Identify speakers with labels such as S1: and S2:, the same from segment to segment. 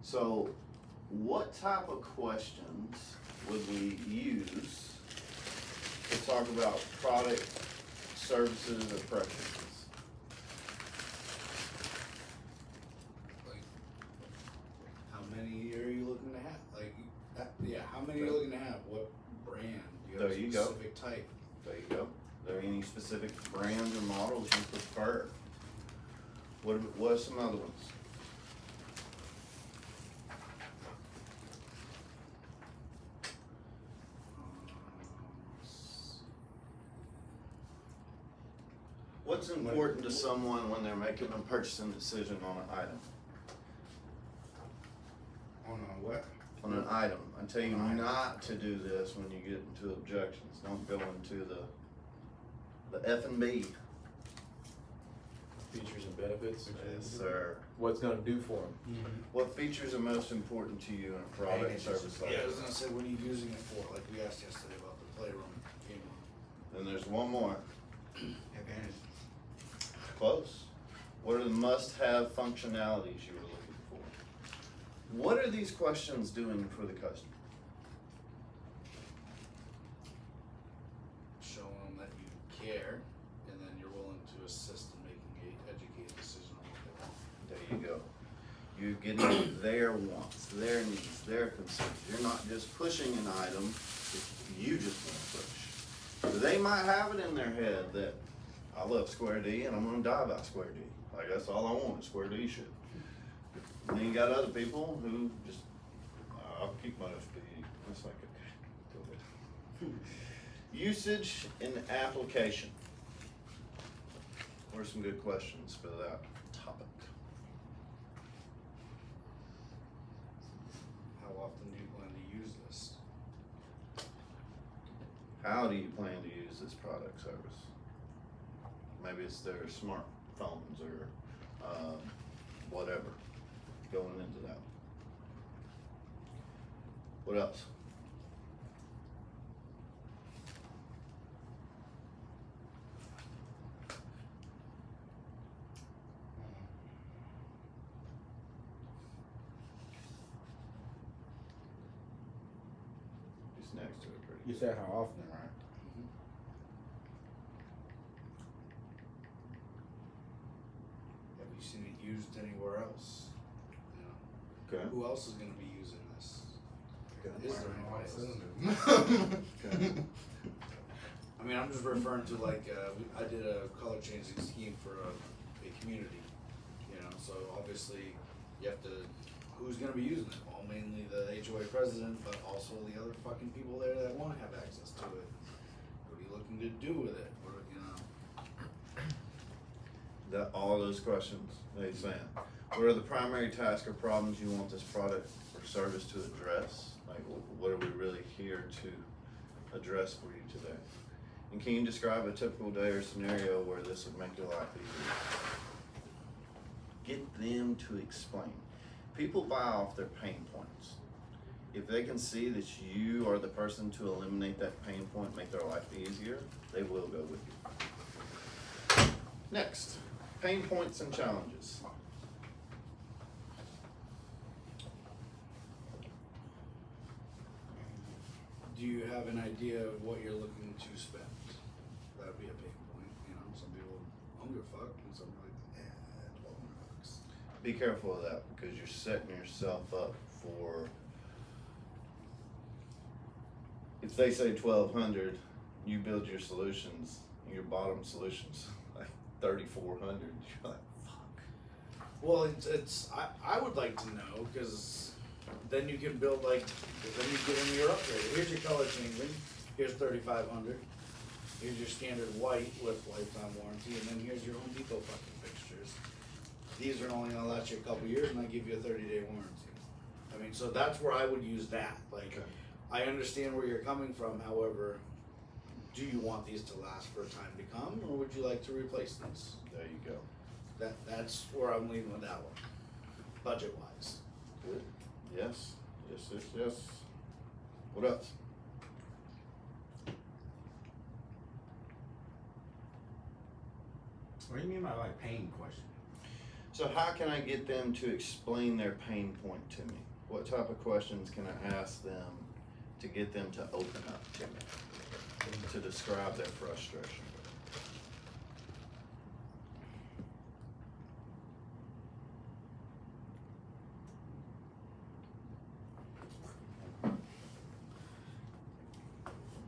S1: So, what type of questions would we use to talk about product, services, or preferences?
S2: Like, how many are you looking to have? Like, how many are you looking to have? What brand? Do you have
S1: There
S2: a
S1: you go.
S2: specific type?
S1: There you go. Are there any specific brands or models you prefer? What are some other ones? What's important to someone when they're making a purchasing decision on an item?
S2: On a what?
S1: On an item. I tell you
S2: On an item.
S1: not to do this when you get into objections. Don't go into the F and B.
S3: Features and benefits.
S1: Yes, sir.
S3: What it's gonna do for them.
S1: What features are most important to you in a product, service like
S2: Yeah, I was
S1: this?
S2: gonna say, what are you using it for? Like we asked yesterday about the playroom game room.
S1: Then there's one more.
S2: Advantage.
S1: Close. What are the must-have functionalities you were looking for? What are these questions doing for the customer?
S2: Showing them that you care, and then you're willing to assist in making a educated decision on what they want.
S1: There you go. You're getting their wants, their needs, their concerns. You're not just pushing an item that you just want to push. They might have it in their head that I love Square D and I'm gonna die by Square D. Like that's all I want is Square D shit. And then you got other people who just, I'll keep my SPD. That's like, okay, go ahead. Usage and application. What are some good questions for that topic?
S2: How often do you plan to use this?
S1: How do you plan to use this product service? Maybe it's their smartphones or whatever going into that. What else? He's next to it pretty
S4: You
S1: good.
S4: said how often, right?
S2: Have you seen it used anywhere else? You know,
S1: Okay.
S2: who else is gonna be using this? Is there anybody else?
S1: Okay.
S2: I mean, I'm just referring to like, I did a color changing scheme for a community, you know, so obviously you have to, who's gonna be using it? Well, mainly the HOA president, but also the other fucking people there that wanna have access to it. What are you looking to do with it? What, you know,
S1: That all those questions that he's saying. What are the primary tasks or problems you want this product or service to address? Like, what are we really here to address for you today? And can you describe a typical day or scenario where this would make your life easier? Get them to explain. People buy off their pain points. If they can see that you are the person to eliminate that pain point, make their life easier, they will go with you. Next, pain points and challenges.
S2: do you have an idea of what you're looking to spend? That'd be a big point, you know, some people don't give a fuck, and some are like, $1,200.
S1: Be careful of that because you're setting yourself up for, if they say 1,200, you build your solutions, your bottom solutions like 3,400. You're like, fuck.
S2: Well, I would like to know, cause then you can build like, then you get into your upgrade. Here's your color changing, here's 3,500. Here's your standard white with lifetime warranty, and then here's your Home Depot fucking fixtures. These are only gonna last you a couple years, and I give you a 30-day warranty. I mean, so that's where I would use that, like,
S1: Okay.
S2: I understand where you're coming from, however, do you want these to last for time to come, or would you like to replace these?
S1: There you go.
S2: That's where I'm leaning with that one, budget wise.
S1: Good. Yes. Yes, yes, yes. What else?
S4: What do you mean by like pain question?
S1: So how can I get them to explain their pain point to me? What type of questions can I ask them to get them to open up to me, to describe their frustration?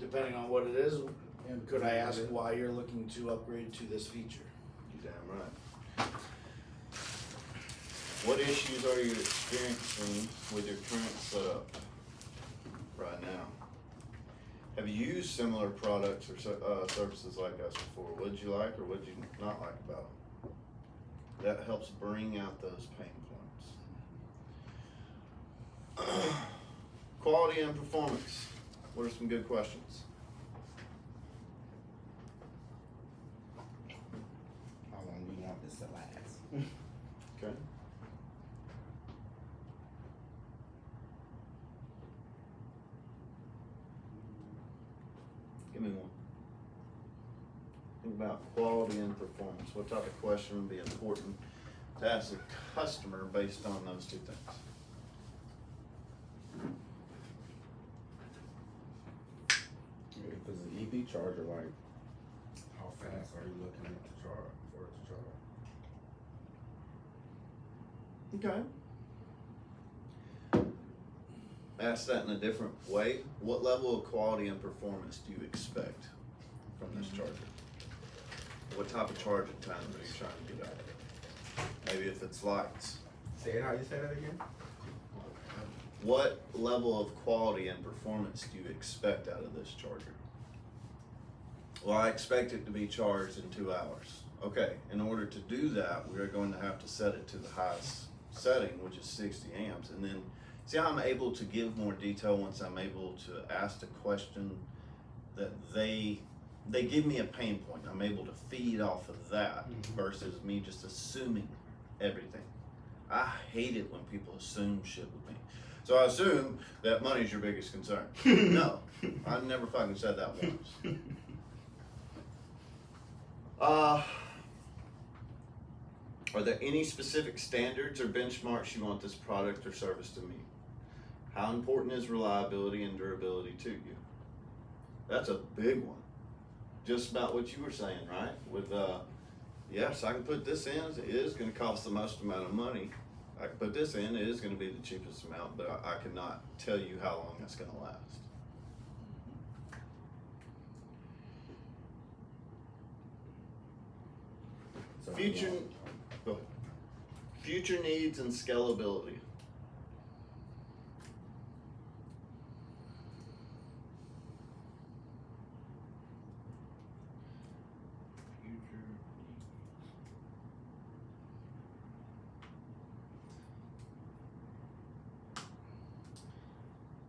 S2: Depending on what it is, could I ask why you're looking to upgrade to this feature?
S1: You're damn right. What issues are you experiencing with your current setup right now? Have you used similar products or services like us before? What did you like or what did you not like about them? That helps bring out those pain points. Quality and performance. What are some good questions?
S4: How long do you want this to last?
S1: Okay. Give me one. Think about quality and performance. What type of question would be important to ask the customer based on those two things?
S4: If it's an EV charger, like, how fast are you looking at to charge, for it to charge?
S1: Okay. Ask that in a different way. What level of quality and performance do you expect from this charger? What type of charging time are you trying to get out? Maybe if it's lights.
S4: Say it how you say that again?
S1: What level of quality and performance do you expect out of this charger? Well, I expect it to be charged in 2 hours. Okay, in order to do that, we are going to have to set it to the highest setting, which is 60 amps. And then see how I'm able to give more detail once I'm able to ask the question that they give me a pain point. I'm able to feed off of that versus me just assuming everything. I hate it when people assume shit with me. So I assume that money's your biggest concern. No, I never fucking said that once. Are there any specific standards or benchmarks you want this product or service to meet? How important is reliability and durability to you? That's a big one. Just about what you were saying, right? With, yes, I can put this in, it is gonna cost the most amount of money. I can put this in, it is gonna be the cheapest amount, but I cannot tell you how long that's gonna last.
S4: So how
S1: Future,
S4: long-
S1: go ahead. Future needs and scalability.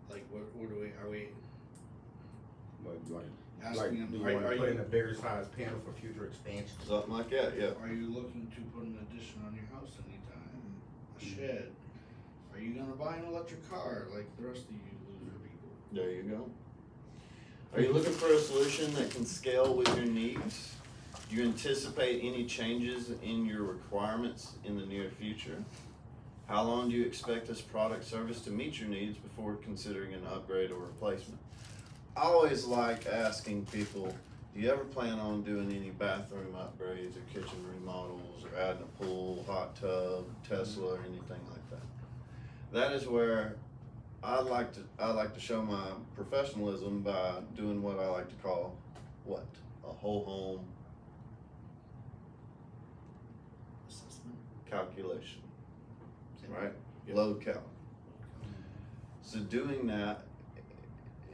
S2: Like, what do we, are we
S4: Like,
S2: asking them,
S4: do you
S2: are
S4: want to put in
S2: you,
S4: a bigger size panel for future expansion?
S1: Something like that, yeah.
S2: are you looking to put an addition on your house anytime? A shed? Are you gonna buy an electric car like the rest of you loser people?
S1: There you go. Are you looking for a solution that can scale with your needs? Do you anticipate any changes in your requirements in the near future? How long do you expect this product service to meet your needs before considering an upgrade or replacement? I always like asking people, do you ever plan on doing any bathroom upgrades or kitchen remodels or adding a pool, hot tub, Tesla, or anything like that? That is where I like to show my professionalism by doing what I like to call a whole home
S2: Assessment?
S1: calculation, right?
S2: Yep.
S1: Load count. So doing that,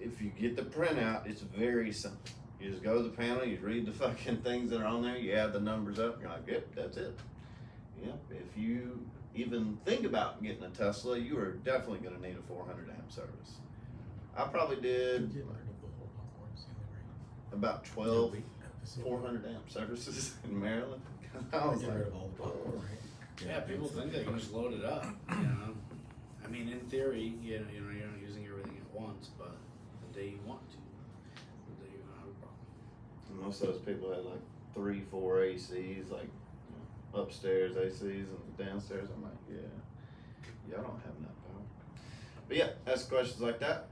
S1: if you get the printout, it's very simple. You just go to the panel, you read the fucking things that are on there, you add the numbers up, you're like, yep, that's it. Yep, if you even think about getting a Tesla, you are definitely gonna need a 400 amp service. I probably did about 12 400 amp services in Maryland. I was like,
S2: Yeah, people think they can just load it up, you know? I mean, in theory, you know, you're not using everything at once, but the day you want to, the day you're gonna have a problem.
S1: most of those people had like 3, 4 ACs, like, upstairs ACs and downstairs. I'm like, yeah, y'all don't have enough power. But yeah, ask questions like that.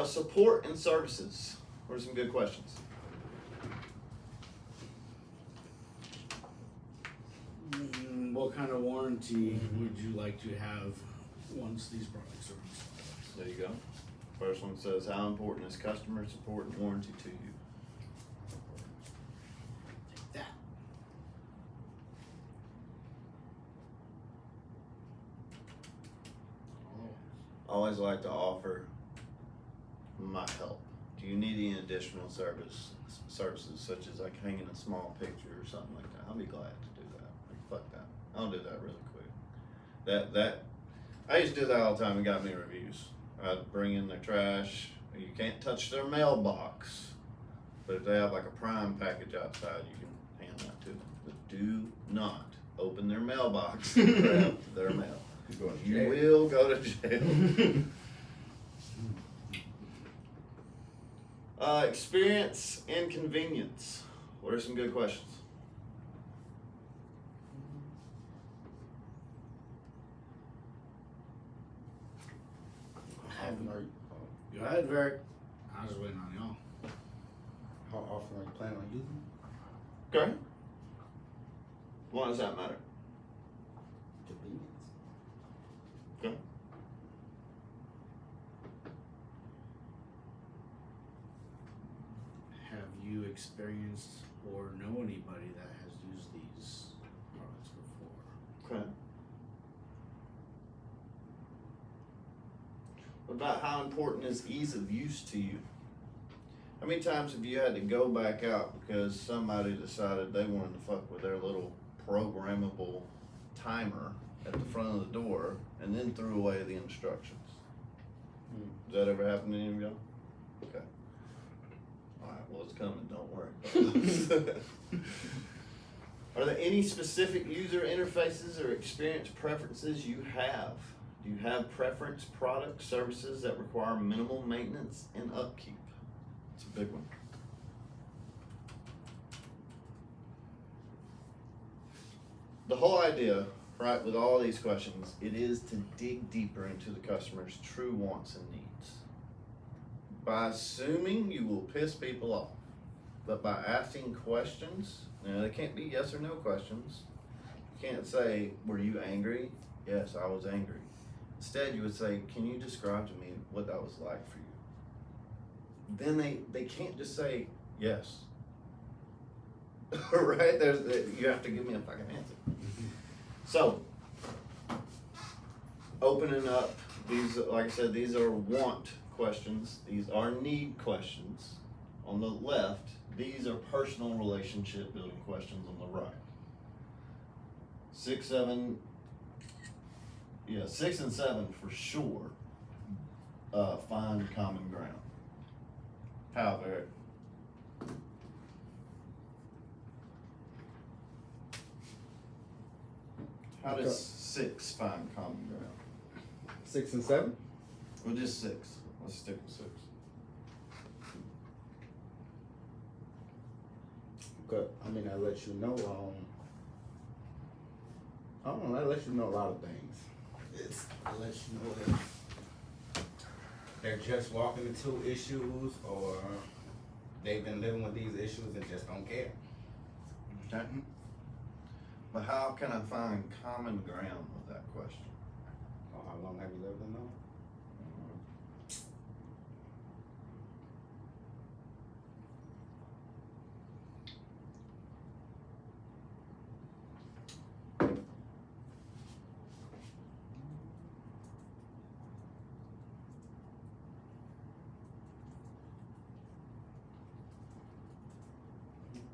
S1: Support and services. What are some good questions?
S2: What kind of warranty would you like to have once these products are installed?
S1: There you go. First one says, how important is customer support and warranty to you?
S2: Take that.
S1: I always like to offer my help. Do you need any additional services such as like hanging a small picture or something like that? I'll be glad to do that. Like, fuck that. I'll do that really quick. That I used to do that all the time and got me reviews. I'd bring in their trash. You can't touch their mailbox, but if they have like a Prime package outside, you can hand that to them. But do not open their mailbox and grab their mail.
S4: You going to
S1: You
S4: jail.
S1: will go to jail. Experience and convenience. What are some good questions?
S4: How often are you,
S2: Go ahead, Varick. I was waiting on y'all.
S4: how often are you planning on using it?
S1: Okay. Why does that matter?
S4: Convenience.
S1: Okay.
S2: Have you experienced or know anybody that has used these products before?
S1: Okay. What about how important is ease of use to you? How many times have you had to go back out because somebody decided they wanted to fuck with their little programmable timer at the front of the door and then threw away the instructions? Does that ever happen to any of y'all? Okay. Alright, well it's coming, don't worry. Are there any specific user interfaces or experience preferences you have? Do you have preference products, services that require minimal maintenance and upkeep? It's a big one. The whole idea, right, with all these questions, it is to dig deeper into the customer's true wants and needs. By assuming you will piss people off, but by asking questions, they can't be yes or no questions. You can't say, were you angry? Yes, I was angry. Instead, you would say, can you describe to me what that was like for you? Then they can't just say yes. Right? You have to give me a fucking answer. So, opening up, these, like I said, these are want questions. These are need questions. On the left, these are personal relationship building questions on the right. 6, 7, 6 and 7 for sure. Find common ground. How, Eric? How does 6 find common ground?
S4: 6 and 7?
S1: Well, just 6. Let's stick with 6.
S4: Good. I mean, that lets you know, I don't know, that lets you know a lot of things. It lets you know that they're just walking into issues, or they've been living with these issues and just don't care.
S1: Okay. But how can I find common ground with that question?
S4: Oh, how long have you lived in them?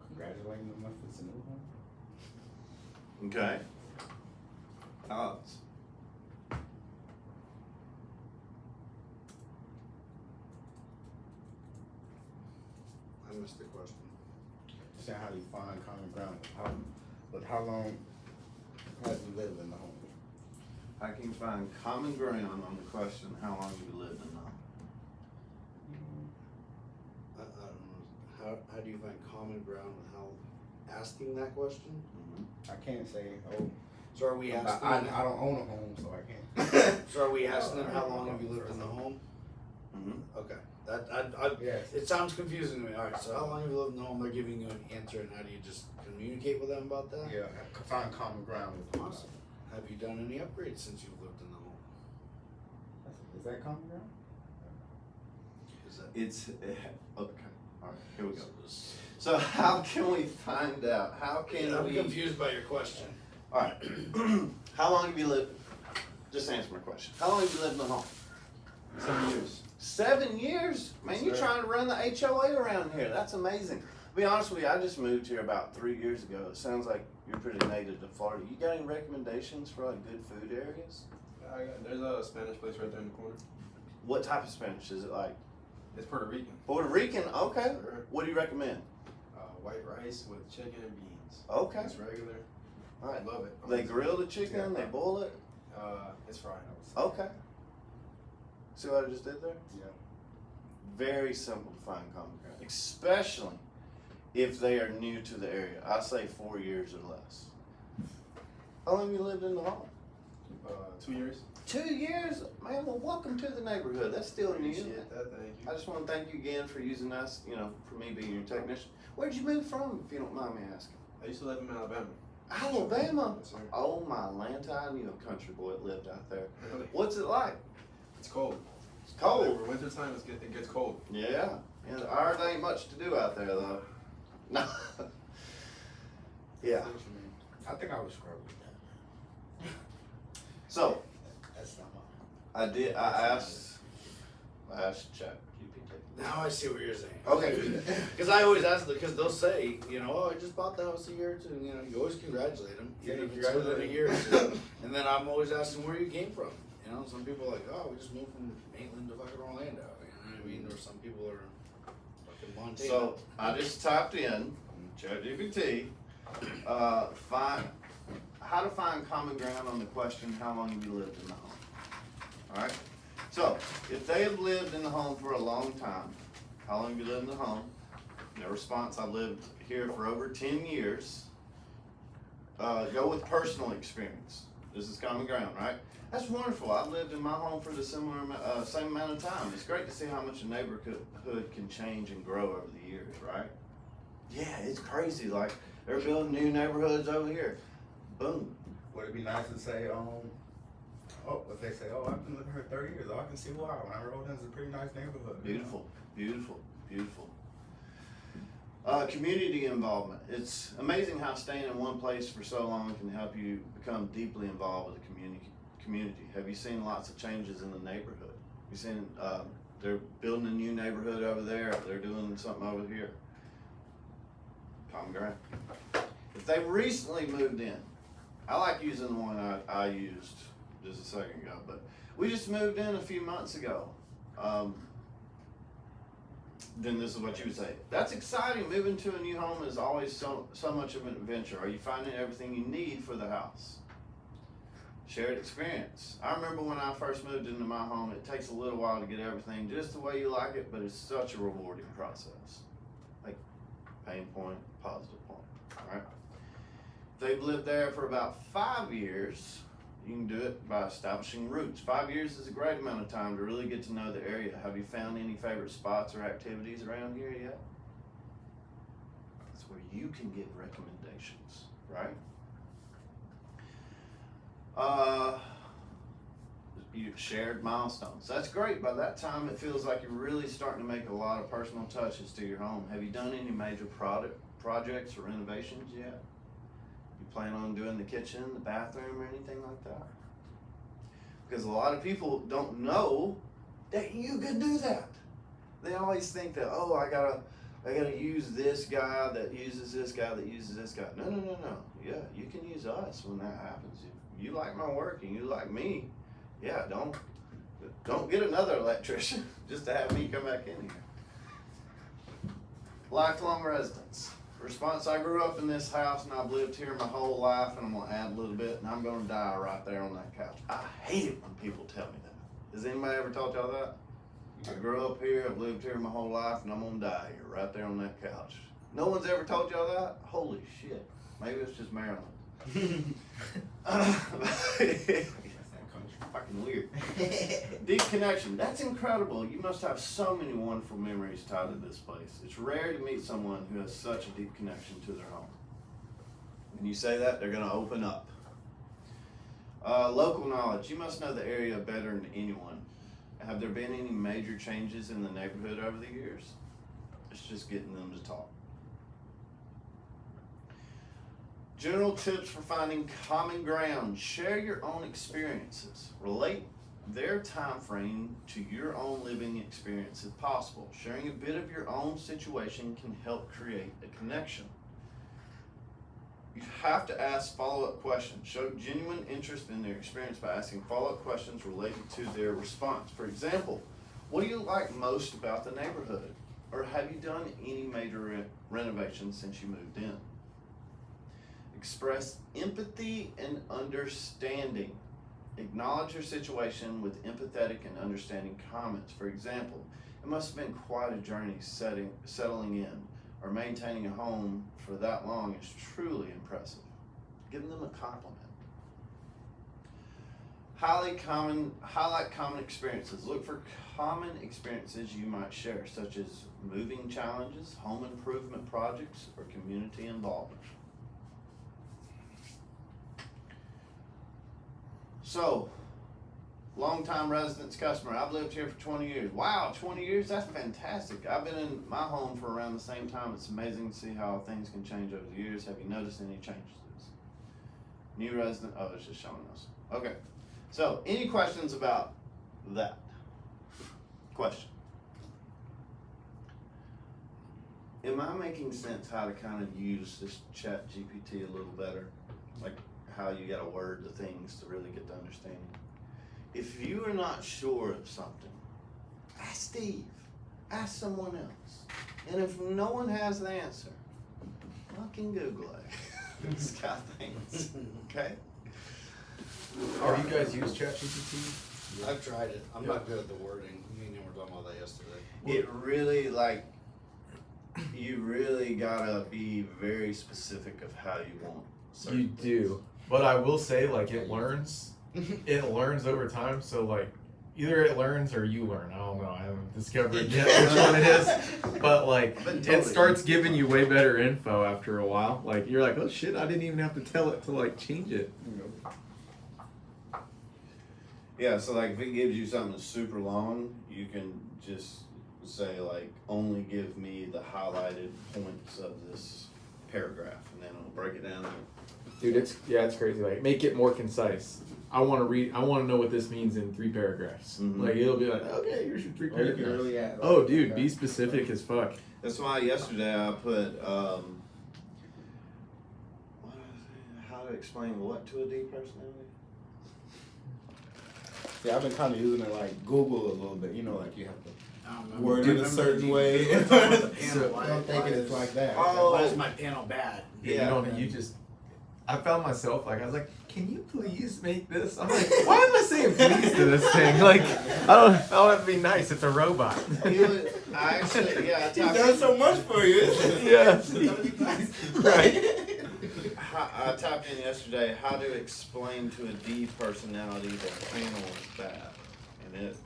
S4: Congratulating them if it's a new home.
S1: Okay. Alex.
S5: I missed the question.
S4: Say how you find common ground. How long have you lived in the home?
S1: I can find common ground on the question, how long you lived in the home?
S5: I don't know. How do you find common ground with how
S2: asking that question?
S1: Mhm.
S4: I can't say, oh,
S2: So are we asking?
S4: I don't own a home, so I can't.
S2: So are we asking them how long have you lived in the home?
S1: Mhm.
S2: Okay, that I
S4: Yes.
S2: it sounds confusing to me. All right, so how long have you lived in the home? They're giving you an answer, and how do you just communicate with them about that?
S4: Yeah, find common ground with them.
S2: Awesome. Have you done any upgrades since you've lived in the home?
S4: Is that common ground?
S2: Is that
S1: It's, okay, alright, here we go. So how can we find out? How can
S2: I'm
S1: we?
S2: confused by your question.
S1: Alright, how long have you lived, just answer my question. How long have you lived in the home?
S3: 7 years.
S1: 7 years? Man,
S3: Yes,
S1: you're
S3: sir.
S1: trying to run the HOA around here. That's amazing. To be honest with you, I just moved here about 3 years ago. It sounds like you're pretty native to Florida. You got any recommendations for like good food areas?
S3: There's a Spanish place right there in the corner.
S1: What type of Spanish? Is it like
S3: It's Puerto Rican.
S1: Puerto Rican? Okay.
S3: Sure.
S1: What do you recommend?
S3: White rice with chicken and beans.
S1: Okay.
S3: It's regular.
S1: Alright.
S3: I love it.
S1: They grill the chicken, they boil it?
S3: It's fried.
S1: Okay. See what I just did there?
S4: Yeah.
S1: Very simple to find common ground, especially if they are new to the area. I say 4 years or less. How long have you lived in the home?
S3: 2 years.
S1: 2 years? Man, well, welcome to the neighborhood. That's still new.
S3: Appreciate that. Thank you.
S1: I just want to thank you again for using us, you know, for me being your technician. Where'd you move from, if you don't mind me asking?
S3: I used to live in Alabama.
S1: Alabama?
S3: Yes, sir.
S1: Oh, my Lanta, I knew a country boy that lived out there.
S3: Really?
S1: What's it like?
S3: It's cold.
S1: It's cold.
S3: Over winter time, it gets cold.
S1: Yeah. Yeah, ours ain't much to do out there, though. No. Yeah.
S4: I think I would struggle with that.
S1: So,
S4: That's not mine.
S1: I asked Chuck.
S2: Now I see what you're saying.
S1: Okay.
S2: Because I always ask them, because they'll say, you know, oh, I just bought the house a year or two. You know, you always congratulate them,
S4: Yeah,
S2: even if
S4: you
S2: it's within a
S4: congratulate
S2: year or two. And then I'm always asking where you came from. You know, some people are like, oh, we just moved from Maitland to fucking Orlando. You know what I mean? Or some people are fucking Montana.
S1: So, I just typed in ChatGPT, how to find common ground on the question, how long have you lived in the home? Alright? So, if they have lived in the home for a long time, how long have you lived in the home? Their response, I lived here for over 10 years. Go with personal experience. This is common ground, right? That's wonderful. I've lived in my home for the same amount of time. It's great to see how much a neighborhood can change and grow over the years, right? Yeah, it's crazy. Like, they're building new neighborhoods over here. Boom.
S4: Would it be nice to say, if they say, oh, I've been living here 30 years, oh, I can see why. When I rode in, it's a pretty nice neighborhood.
S1: Beautiful, beautiful, beautiful. Community involvement. It's amazing how staying in one place for so long can help you become deeply involved with the community. Have you seen lots of changes in the neighborhood? You seen they're building a new neighborhood over there. They're doing something over here. Common ground. If they recently moved in, I like using the one I used just a second ago, but we just moved in a few months ago. Then this is what you would say. That's exciting. Moving to a new home is always so much of an adventure. Are you finding everything you need for the house? Shared experience. I remember when I first moved into my home, it takes a little while to get everything just the way you like it, but it's such a rewarding process. Like pain point, positive point, all right? If they've lived there for about 5 years, you can do it by establishing roots. 5 years is a great amount of time to really get to know the area. Have you found any favorite spots or activities around here yet? That's where you can get recommendations, right? You shared milestones. That's great. By that time, it feels like you're really starting to make a lot of personal touches to your home. Have you done any major projects or renovations yet? You plan on doing the kitchen, the bathroom, or anything like that? Because a lot of people don't know that you could do that. They always think that, oh, I gotta use this guy that uses this guy that uses this guy. No. Yeah, you can use us when that happens. If you like my work and you like me, yeah, don't get another electrician just to have me come back in here. Lifelong residents. Response, I grew up in this house and I've lived here my whole life, and I'm gonna add a little bit and I'm gonna die right there on that couch. I hate it when people tell me that. Has anybody ever told y'all that? I grew up here, I've lived here my whole life, and I'm gonna die here right there on that couch. No one's ever told y'all that? Holy shit. Maybe it's just Maryland.
S4: That's that country.
S1: Fucking weird. Deep connection. That's incredible. You must have so many wonderful memories tied to this place. It's rare to meet someone who has such a deep connection to their home. When you say that, they're going to open up. Local knowledge. You must know the area better than anyone. Have there been any major changes in the neighborhood over the years? It's just getting them to talk. General tips for finding common ground. Share your own experiences. Relate their time frame to your own living experience if possible. Sharing a bit of your own situation can help create a connection. You have to ask follow-up questions. Show genuine interest in their experience by asking follow-up questions related to their response. For example, what do you like most about the neighborhood? Or have you done any major renovations since you moved in? Express empathy and understanding. Acknowledge your situation with empathetic and understanding comments. For example, it must have been quite a journey settling in, or maintaining a home for that long is truly impressive. Give them a compliment. Highlight common experiences. Look for common experiences you might share, such as moving challenges, home improvement projects, or community involvement. So, long-time residence customer. I've lived here for 20 years. Wow, 20 years? That's fantastic. I've been in my home for around the same time. It's amazing to see how things can change over the years. Have you noticed any changes? New resident, oh, it's just showing us. Okay, so any questions about that? Question. Am I making sense how to kind of use this chat GPT a little better? Like how you gotta word the things to really get the understanding. If you are not sure of something, ask Steve, ask someone else. And if no one has the answer, fucking Google it. It's got things, okay?
S6: Have you guys used ChatGPT?
S2: I've tried it. I'm not good at the wording. Me and him were talking about that yesterday.
S1: It really, like, you really gotta be very specific of how you want certain
S6: You
S1: things.
S6: do. But I will say, like, it learns. It learns over time, so, like, either it learns or you learn. I don't know. I haven't discovered yet which one it is. But, like,
S1: But
S6: it
S1: totally.
S6: starts giving you way better info after a while. Like, you're like, oh, shit, I didn't even have to tell it to, like, change it.
S1: Yeah, so like if it gives you something that's super long, you can just say like, only give me the highlighted points of this paragraph, and then it'll break it down.
S6: Dude, it's crazy. Like, make it more concise. I want to know what this means in 3 paragraphs.
S1: Mhm.
S6: Like, it'll be like, okay, here's your 3
S4: Or you
S6: paragraphs.
S4: can really add.
S6: Oh, dude, be specific as fuck.
S1: That's why yesterday I put, what was it? How to explain what to a D personality?
S4: Yeah, I've been kind of using it like Google a little bit. You know, like you have to
S2: I don't remember.
S4: word it a
S2: Remember
S4: certain
S2: the-
S4: way.
S2: we were talking about the
S6: So,
S2: panel. Why-
S4: I'm thinking
S2: why
S4: it's
S2: is-
S4: like that.
S1: Oh.
S2: Why is my panel bad?
S6: Yeah, you just. I found myself like I was like, can you please make this? I'm like, why am I saying please to this thing? Like, I don't have to be nice. It's a robot.
S1: I actually, yeah, I
S4: He's
S1: typed
S4: done
S1: in,
S4: so much for you.
S6: Yeah.
S4: Right.
S1: I typed in yesterday how to explain to a D personality that panel is bad, and it was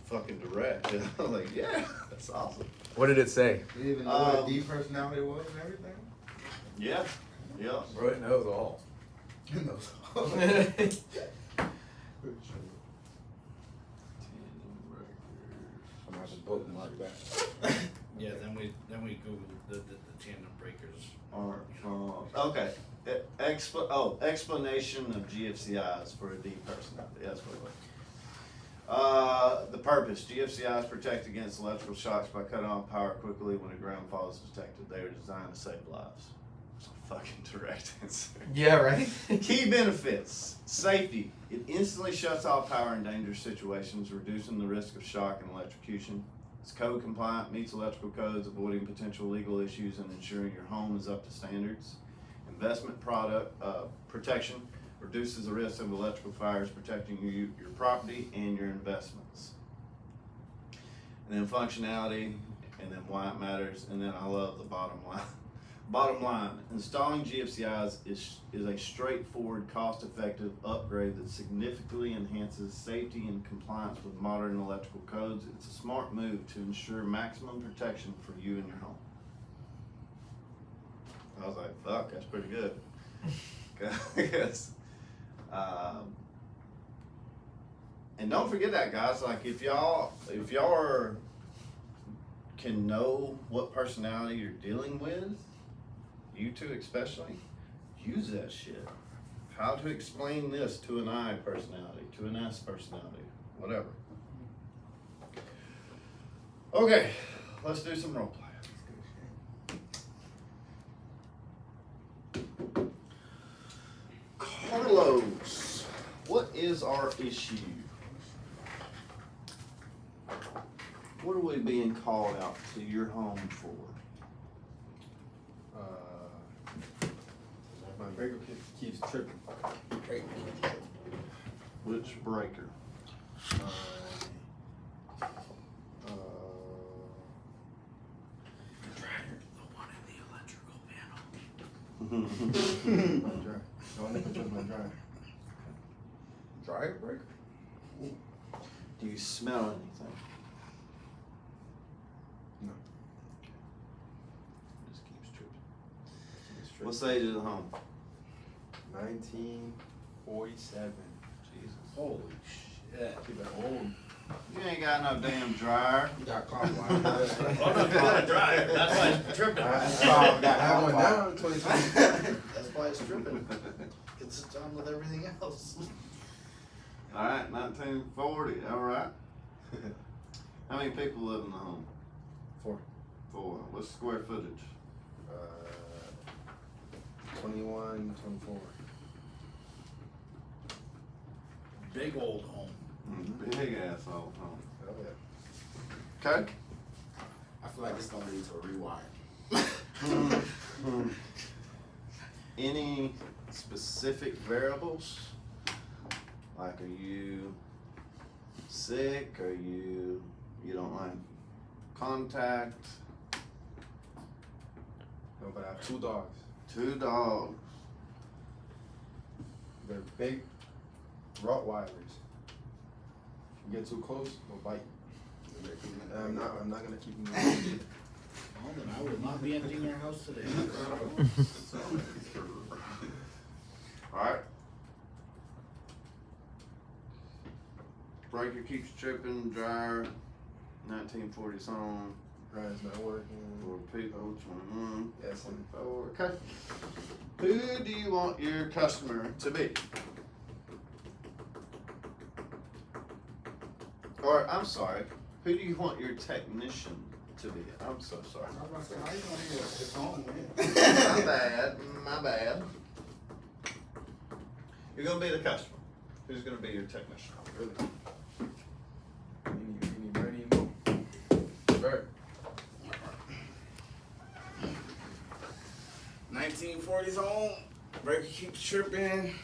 S1: fucking direct. And I was like, yeah, that's awesome.
S6: What did it say?
S4: You even know what a D personality was and everything?
S1: Yeah, yeah.
S6: Bro, it knows all.
S4: He knows. I'm gonna have to bookmark that.
S2: Yeah, then we Googled the tandem breakers.
S1: Okay. Explanation of GFCIs for a D personality. That's what it was. The purpose: GFCIs protect against electrical shocks by cutting off power quickly when a ground fault is detected. They are designed to save lives. It's a fucking direct answer.
S6: Yeah, right.
S1: Key benefits: safety. It instantly shuts off power in dangerous situations, reducing the risk of shock and electrocution. It's code compliant, meets electrical codes, avoiding potential legal issues and ensuring your home is up to standards. Investment product protection reduces the risk of electrical fires, protecting your property and your investments. And then functionality, and then why it matters, and then I love the bottom line. bottom line, installing GFCIs is a straightforward, cost-effective upgrade that significantly enhances safety and compliance with modern electrical codes. It's a smart move to ensure maximum protection for you and your home. I was like, fuck, that's pretty good. Yes. And don't forget that, guys. Like, if y'all can know what personality you're dealing with, you two especially, use that shit. How to explain this to an I personality, to an S personality, whatever. Okay, let's do some role play. Carlos, what is our issue? What are we being called out to your home for?
S3: My breaker keeps tripping.
S1: Which breaker?
S3: No, I never trust my dryer. Dryer breaker?
S1: Do you smell anything?
S3: No.
S1: Just keeps tripping. What's the age of the home?
S3: 1947.
S1: Jesus.
S2: Holy shit.
S3: Keep it old.
S1: You ain't got no damn dryer.
S4: You got caught
S2: Oh, no, you got a dryer. That's why it's tripping.
S3: I went down in 2020.
S2: That's why it's tripping. It's done with everything else.
S1: Alright, 1940, alright. How many people live in the home?
S3: 4.
S1: 4. What's the square footage?
S3: 21, 24.
S2: Big old home.
S1: Big asshole home.
S3: Oh, yeah.
S1: Okay.
S4: I feel like this is gonna lead to a rewind.
S1: Any specific variables? Like, are you sick? Are you don't like contact?
S3: No, but I have 2 dogs.
S1: 2 dogs.
S3: They're big Rottweilers. If you get too close, they'll bite. I'm not gonna keep them.
S2: Well, then I will not be emptying your house today.
S1: Alright. Breaker keeps tripping, dryer, 1940 song,
S3: Dryer's not working.
S1: 4 people, 21,
S3: Yes, and
S1: 24. Okay. Who do you want your customer to be? Or, I'm sorry, who do you want your technician to be? I'm so sorry. My bad, my bad. You're gonna be the customer. Who's gonna be your technician?
S3: really. Any Bernie Mo. Bert.
S4: 1940s home. Breaker keeps tripping.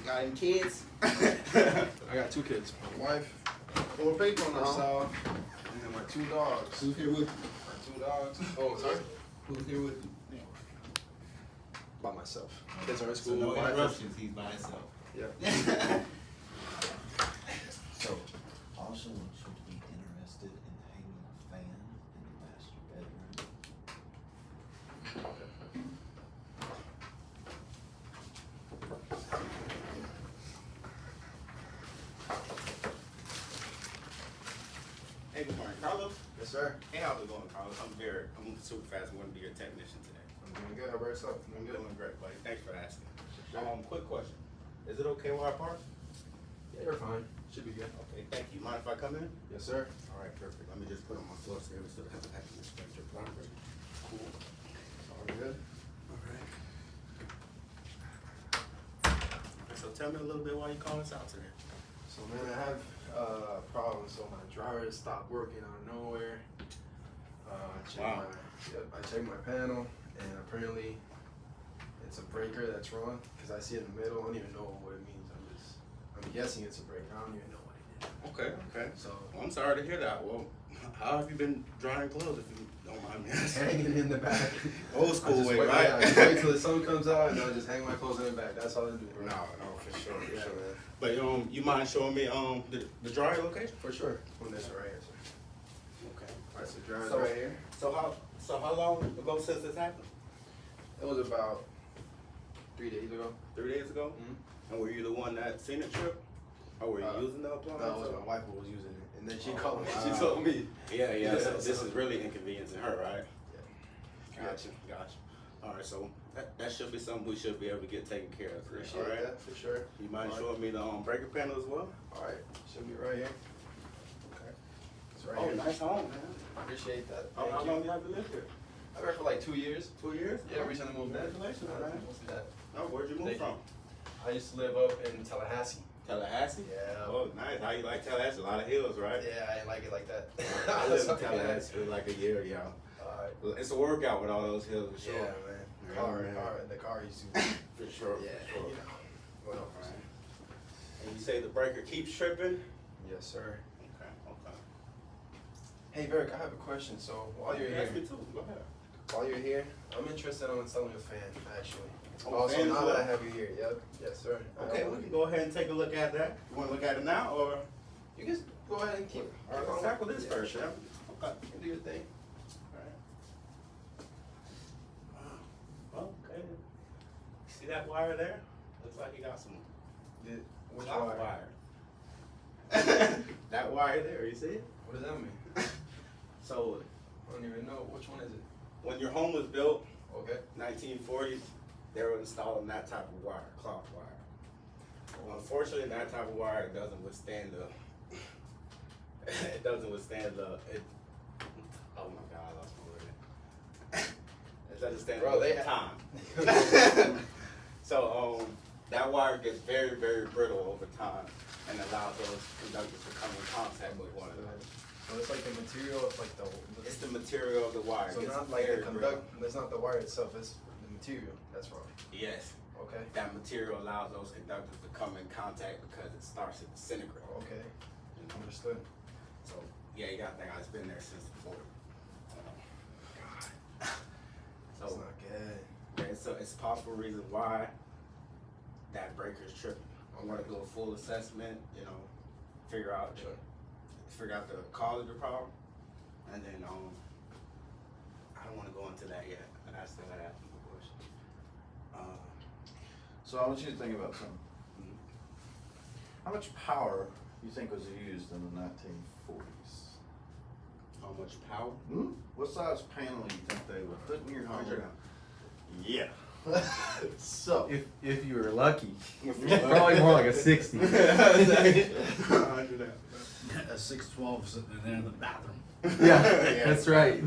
S4: Got any kids?
S3: I got 2 kids. My wife,
S1: 4 people in the home.
S3: myself, and then my 2 dogs.
S4: Who's here with you?
S3: My 2 dogs. Oh, sorry.
S4: Who's here with you?
S3: By myself. Kids are in
S4: So
S3: school.
S4: no
S3: wife is-
S4: interruptions. He's by himself.
S3: Yeah.
S1: So,
S7: Also want you to be interested in hanging a fan in the master bedroom.
S4: Hey, good morning, Carlos.
S3: Yes, sir.
S4: Hey, how's it going, Carlos? I'm Barrett. I'm super fast. I'm going to be your technician today.
S3: I'm doing good. How about yourself?
S4: I'm
S3: Doing good.
S4: doing great, buddy. Thanks for asking.
S3: Sure.
S4: Quick question. Is it okay where I park?
S3: Yeah, you're fine. Should be good.
S4: Okay, thank you. Mind if I come in?
S3: Yes, sir.
S4: All right, perfect. Let me just put on my floor service so that I can inspect your property.
S3: Cool. All good.
S4: All right. So tell me a little bit why you called us out today.
S3: So, man, I have problems. So my dryer stopped working out of nowhere. I checked my panel, and apparently it's a breaker that's wrong because I see it in the middle. I don't even know what it means. I'm guessing it's a breaker. I don't even know what it is.
S4: Okay, okay.
S3: So
S4: Well, I'm sorry to hear that. Well, how have you been drying clothes, if you don't mind me asking?
S3: hanging in the back.
S4: Old
S3: I
S4: school
S3: just
S4: way,
S3: wait,
S4: right?
S3: yeah, I just wait till the sun comes out and then I just hang my clothes in the back. That's all I do, bro.
S4: No, for sure, for
S3: Yeah,
S4: sure.
S3: man.
S4: But you mind showing me the dryer location?
S3: For sure. On this one right here, sir.
S4: Okay.
S3: Alright, so dryer's
S4: So-
S3: right here.
S4: So how long ago since this happened?
S3: It was about 3 days ago.
S4: 3 days ago?
S3: Mhm.
S4: And were you the one that seen it trip? Or were you using the appliance?
S3: No, it was my wife who was using it. And then she
S4: Oh,
S3: called me.
S4: wow.
S3: She told me.
S4: Yeah,
S3: Yeah,
S4: so this
S3: so-
S4: is really inconveniencing her, right?
S3: Yeah.
S4: Gotcha. Alright, so that should be something we should be able to get taken care of.
S3: Appreciate
S4: Alright?
S3: that, for sure.
S4: You mind
S3: Alright.
S4: showing me the breaker panel as well?
S3: Alright, should be right here. Okay. It's right
S4: Oh,
S3: here.
S4: nice home, man.
S3: Appreciate that.
S4: How
S3: Thank
S4: long
S3: you.
S4: you have to live here?
S3: I've been here for like 2 years.
S4: 2 years?
S3: Yeah, recently moved in.
S4: Congratulations, man.
S3: What's that?
S4: Oh, where'd you move
S3: Thank you.
S4: from?
S3: I used to live up in Tallahassee.
S4: Tallahassee?
S3: Yeah.
S4: Oh, nice. How you like Tallahassee? A lot of hills, right?
S3: Yeah, I didn't like it like that.
S4: I lived in Tallahassee for like a year, y'all.
S3: Alright.
S4: It's a workout with all those hills, for sure.
S3: Yeah, man. The car used to.
S4: For sure.
S3: Yeah,
S4: for sure.
S3: you know. What else?
S4: Alright. And you say the breaker keeps tripping?
S3: Yes, sir.
S4: Okay.
S3: Hey, Verick, I have a question. So while you're
S4: Ask me
S3: here,
S4: too. Go ahead.
S3: while you're here, I'm interested in installing a fan, actually.
S4: Oh,
S3: So
S4: fan
S3: now
S4: as
S3: that
S4: well?
S3: I have you here, yep, yes, sir.
S4: Okay, we can go ahead and take a look at that. You wanna look at it now, or?
S3: You guys go ahead and keep.
S4: All right, let's tackle this first, yeah? Okay.
S3: You do your thing.
S4: Okay. See that wire there? Looks like you got some
S3: Which
S4: clock
S3: wire?
S4: wire. That wire there, you see it?
S3: What does that mean?
S4: So
S3: I don't even know. Which one is it?
S4: when your home was built,
S3: Okay.
S4: 1940s, they were installing that type of wire, clock wire. Unfortunately, that type of wire doesn't withstand the. It doesn't withstand the. Oh my God, I lost my word. It doesn't stand
S3: Bro,
S4: the
S3: they-
S4: time. So that wire gets very, very brittle over time, and allows those conductors to come in contact with one another.
S3: So it's like the material, it's like the.
S4: It's the material of the wire.
S3: So
S4: It's
S3: not like the
S4: very brittle.
S3: conduct. It's not the wire itself. It's the material. That's wrong.
S4: Yes.
S3: Okay.
S4: That material allows those conductors to come in contact because it starts to disintegrate.
S3: Okay.
S4: You know?
S3: Understood.
S4: So yeah, you gotta think it's been there since the 40s.
S3: That's
S4: So
S3: not good.
S4: yeah, so it's a possible reason why that breaker is tripping. I want to do a full assessment, you know, figure out the cause of the problem, and then I don't want to go into that yet. And I still gotta ask you a question.
S1: So I want you to think about something. How much power you think was used in the 1940s?
S4: How much power?
S1: What size panel do you think they would put in your home?
S4: 100.
S1: Yeah. So.
S6: If you were lucky,
S4: Probably
S6: probably more like a 60.
S2: A 612 sitting in there in the bathroom.
S6: Yeah, that's right.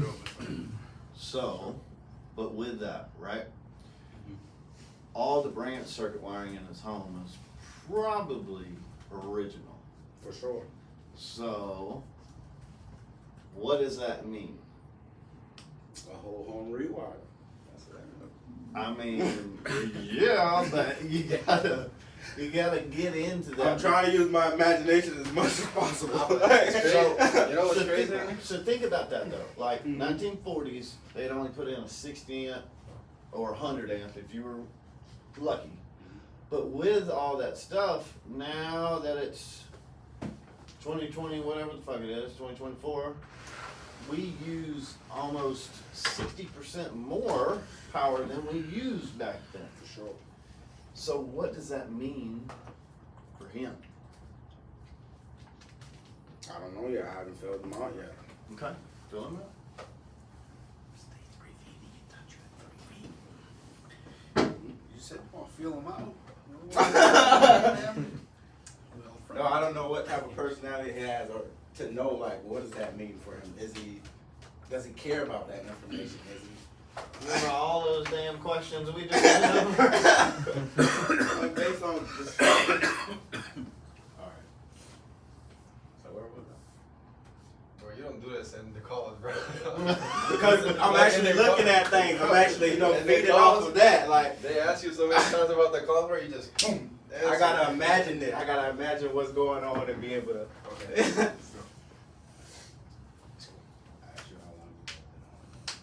S1: So, but with that, right? All the branch circuit wiring in his home is probably original.
S4: For sure.
S1: So, what does that mean?
S4: A whole home rewire. That's what I
S1: I mean, yeah, but you gotta get into that.
S4: I'm trying to use my imagination as much as possible.
S1: So,
S3: You know what's
S1: so
S3: crazy?
S1: think about that though. Like
S4: Mhm.
S1: 1940s, they'd only put in a 60 amp or 100 amp if you were lucky. But with all that stuff, now that it's 2020, whatever the fuck it is, 2024, we use almost 60% more power than we used back then.
S4: For sure.
S1: So what does that mean for him?
S4: I don't know yet. I haven't filled them out yet.
S1: Okay, fill him out.
S2: You said, oh, feel them out.
S4: No, I don't know what type of personality he has, or to know like what does that mean for him. Does he care about that information? Is he?
S1: Remember all those damn questions we just went over?
S4: Like based on this. Alright. So where was I?
S3: Bro, you don't do this in the calls, bro.
S4: Because I'm actually looking at things. I'm actually,
S3: And they
S4: feeding
S3: calls-
S4: off of that. Like,
S3: They ask you so many times about the call, bro. You just boom,
S4: I gotta imagine it. I gotta imagine what's going on and be able to.
S3: Okay.
S4: Alright, sure, I wanna do that.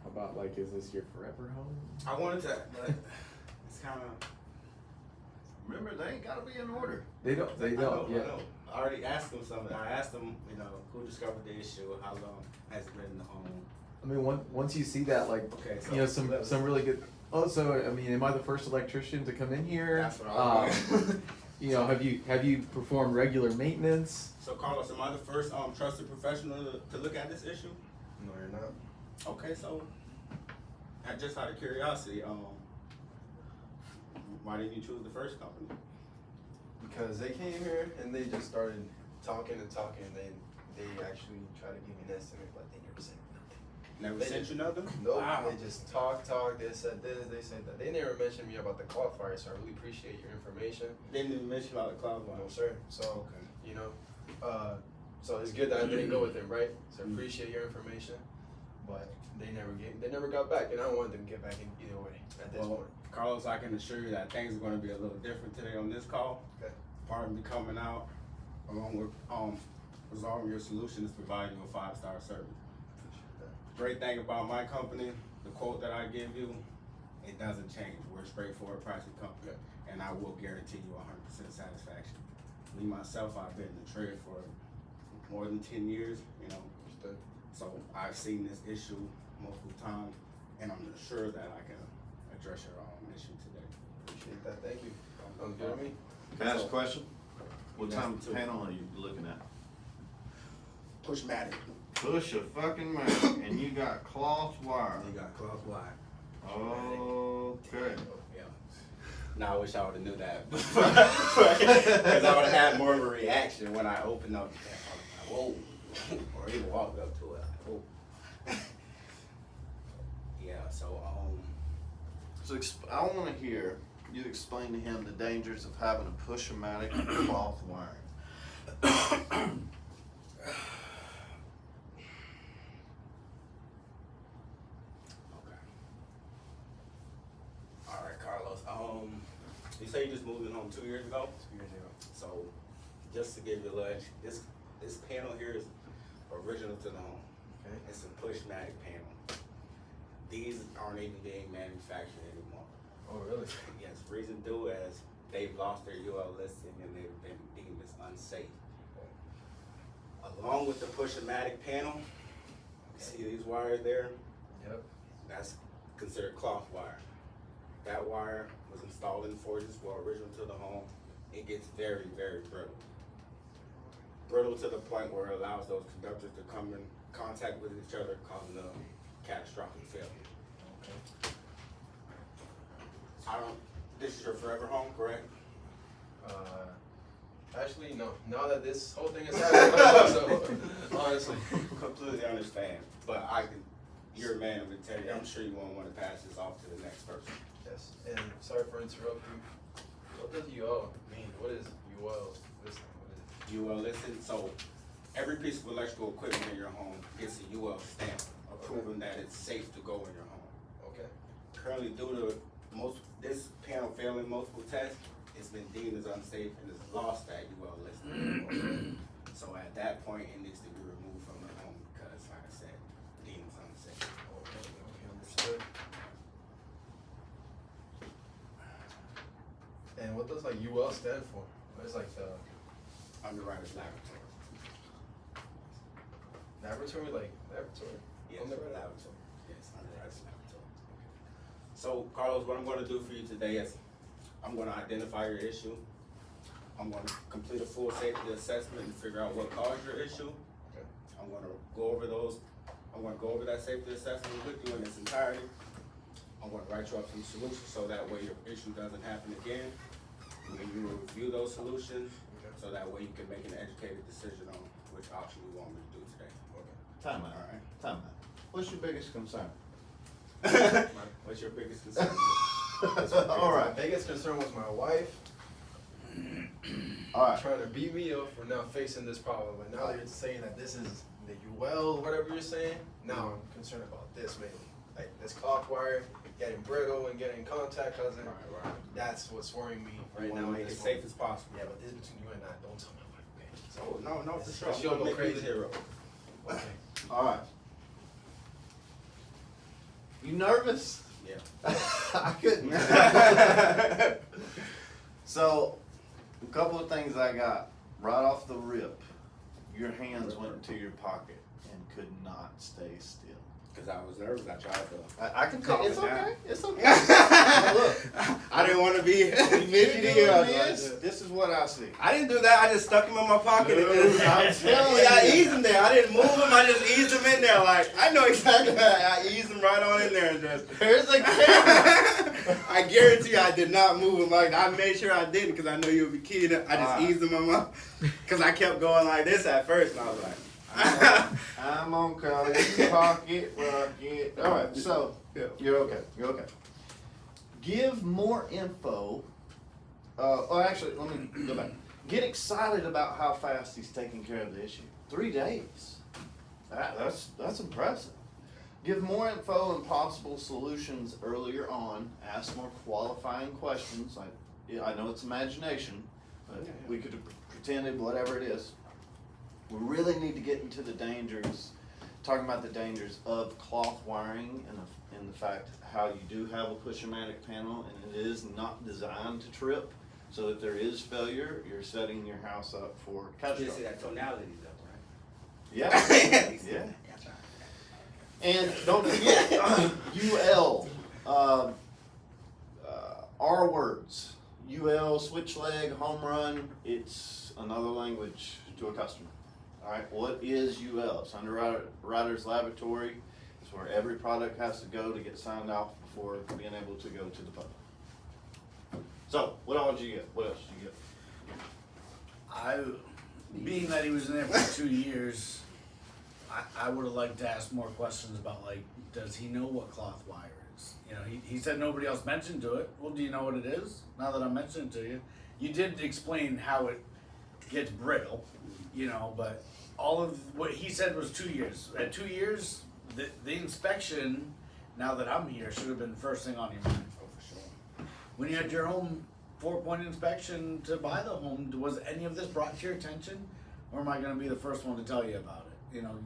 S6: How about like, is this your forever home?
S4: I wanted to, but it's kind of.
S1: Remember, they ain't gotta be in order.
S6: They don't. They
S4: I
S6: don't. Yeah.
S4: know. I already asked them something. I asked them, you know, who discovered the issue, how long has it been in the home.
S6: I mean, once you see that, like,
S4: Okay, so
S6: you know, some really good. Oh, so I mean, am I the first electrician to come in here?
S4: That's what I was.
S6: You know, have you performed regular maintenance?
S4: So Carlos, am I the first trusted professional to look at this issue?
S3: No, you're not.
S4: Okay, so just out of curiosity, why didn't you choose the first company?
S3: Because they came here and they just started talking and talking, and they actually tried to give me an estimate, but they never said nothing.
S4: Never
S3: They
S4: sent you nothing?
S3: Nope,
S4: Wow.
S3: they just talk. They said this, they said that. They never mentioned me about the cloth fire, so I really appreciate your information.
S4: Didn't even mention about the cloud one.
S3: No, sir. So,
S4: Okay.
S3: you know, so it's good that I didn't go with them, right? So I appreciate your information, but they never got back, and I don't want them to get back in either way at this
S4: Well,
S3: point.
S4: Carlos, I can assure you that things are going to be a little different today on this call.
S3: Okay.
S4: Part of me coming out, along with resolving your solution, is providing you a 5-star service.
S3: Appreciate that.
S4: Great thing about my company, the quote that I give you, it doesn't change. We're a straightforward pricing company, and I will guarantee you 100% satisfaction. Me myself, I've been in the trade for more than 10 years, you know,
S3: Understood.
S4: so I've seen this issue multiple times, and I'm sure that I can address your issue today.
S3: Appreciate that. Thank you. Sounds good to me.
S1: Can I ask a question? What
S4: Yes,
S1: time
S4: too.
S1: panel are you looking at?
S4: Pushmatic.
S1: Push a fucking man, and you got cloth wire.
S4: You got cloth wire.
S1: Okay.
S4: Yeah. Now I wish I would have knew that, because I would have had more of a reaction when I opened up. I was like, whoa, or even walked up to it. Like, whoa. Yeah. So
S1: So I want to hear you explain to him the dangers of having a push-o-matic cloth wiring.
S4: Okay. All right, Carlos. You say you just moved in home 2 years ago.
S3: 2 years ago.
S4: So, just to give you a lunch, this panel here is original to the home.
S3: Okay.
S4: It's a Pushmatic panel. These aren't even being manufactured anymore.
S3: Oh, really?
S4: Yes, reason due as they've lost their UL listing and they've been deemed as unsafe. Along with the Push-O-Matic panel, you see these wires there?
S3: Yep.
S4: That's considered cloth wire. That wire was installed in Ford as well, original to the home. It gets very, very brittle. Brittle to the point where it allows those conductors to come in contact with each other, causing a catastrophic failure.
S3: Okay.
S4: This is your forever home, correct?
S3: Actually, no. Now that this whole thing is happening, so honestly,
S4: Completely understand, but you're a man, I'm gonna tell you, I'm sure you won't wanna pass this off to the next person.
S3: yes. And sorry for interrupting. What does UL mean? What is UL? Listen, what is it?
S4: UL listen, so every piece of electrical equipment in your home gets a UL stamp, proving that it's safe to go in your home.
S3: Okay.
S4: Currently, due to this panel failing multiple tests, it's been deemed as unsafe and has lost that UL listing. So at that point, it needs to be removed from the home because, like I said, deemed as unsafe.
S3: Okay. Okay. Understood. And what does like UL stand for? What is like the
S4: Underwriter's laboratory.
S3: laboratory?
S4: Yes,
S3: Underwriter.
S4: laboratory. Yes, underwriter's laboratory. So, Carlos, what I'm going to do for you today is I'm going to identify your issue. I'm going to complete a full safety assessment and figure out what caused your issue.
S3: Okay.
S4: I'm going to go over that safety assessment with you in its entirety. I'm going to write you up some solutions so that way your issue doesn't happen again. And then you will review those solutions so that way you can make an educated decision on which option you want me to do today.
S1: Time out.
S4: Alright.
S1: Time out. What's your biggest concern?
S4: What's your biggest concern?
S1: All
S3: My
S1: right.
S3: biggest concern was my wife
S1: Alright,
S3: Trying to beat me up for now facing this problem, but now that you're saying that this is the UL, whatever you're saying, now I'm concerned about this mainly. Like this clock wire getting brittle and getting contact cousin.
S4: Right.
S3: That's what's worrying me
S4: You
S3: right
S4: wanna
S3: now.
S4: make
S3: in
S4: it
S3: this
S4: safe
S3: moment.
S4: as possible.
S3: Yeah, but this is between you and I. Don't tell me about it. Okay. So
S4: No, for sure.
S3: Let's
S4: I'm
S3: go
S4: gonna make you
S3: crazy.
S4: the hero.
S3: Okay.
S1: alright. You nervous?
S4: Yeah.
S1: I couldn't. So, a couple of things I got right off the rip. Your hands went into your pocket and could not stay still.
S4: Cause I was nervous. I tried to.
S1: I can tell. It's
S4: Calm it down.
S1: okay. It's okay. Look,
S4: I didn't want to be
S1: you
S4: Mickey
S1: do
S4: the hero.
S1: this is what I see.
S4: I didn't do that. I just stuck him in my pocket.
S1: No,
S4: and just,
S1: I'm telling
S4: I
S1: you.
S4: eased him there. I didn't move him. I just eased him in there. Like I know exactly. I eased him right on in there and just.
S1: There's a camera.
S4: I guarantee you, I did not move him. Like I made sure I didn't, cause I know you would be kidding. I just
S1: Alright.
S4: eased him in my, cause I kept going like this at first, and I was like.
S1: I'm on call. You pocket rocket. All right, so you're okay. You're okay. Give more info. Actually, let me go back. Get excited about how fast he's taking care of the issue. 3 days. That's impressive. Give more info and possible solutions earlier on. Ask more qualifying questions. Like, yeah, I know it's imagination, but we could have pretended whatever it is. We really need to get into the dangers, talking about the dangers of cloth wiring and the fact how you do have a push-o-matic panel and it is not designed to trip, so that there is failure, you're setting your house up for catastrophe.
S4: that tonality though,
S1: Yeah, yeah. And don't forget, UL, R words, UL, switch leg, home run, it's another language to a customer. All right, what is UL? It's Underwriter's Laboratory. It's where every product has to go to get signed off before being able to go to the public. So, what all did you get? What else did you get?
S2: Being that he was in there for 2 years, I would have liked to ask more questions about, like, does he know what cloth wire is? You know, he said nobody else mentioned to it. Well, do you know what it is? Now that I'm mentioning it to you, you did explain how it gets brittle, you know, but all of what he said was 2 years. At 2 years, the inspection, now that I'm here, should have been first thing on your mind.
S4: Oh, for sure.
S2: When you had your home 4-point inspection to buy the home, was any of this brought to your attention? Or am I gonna be the first one to tell you about it? You know,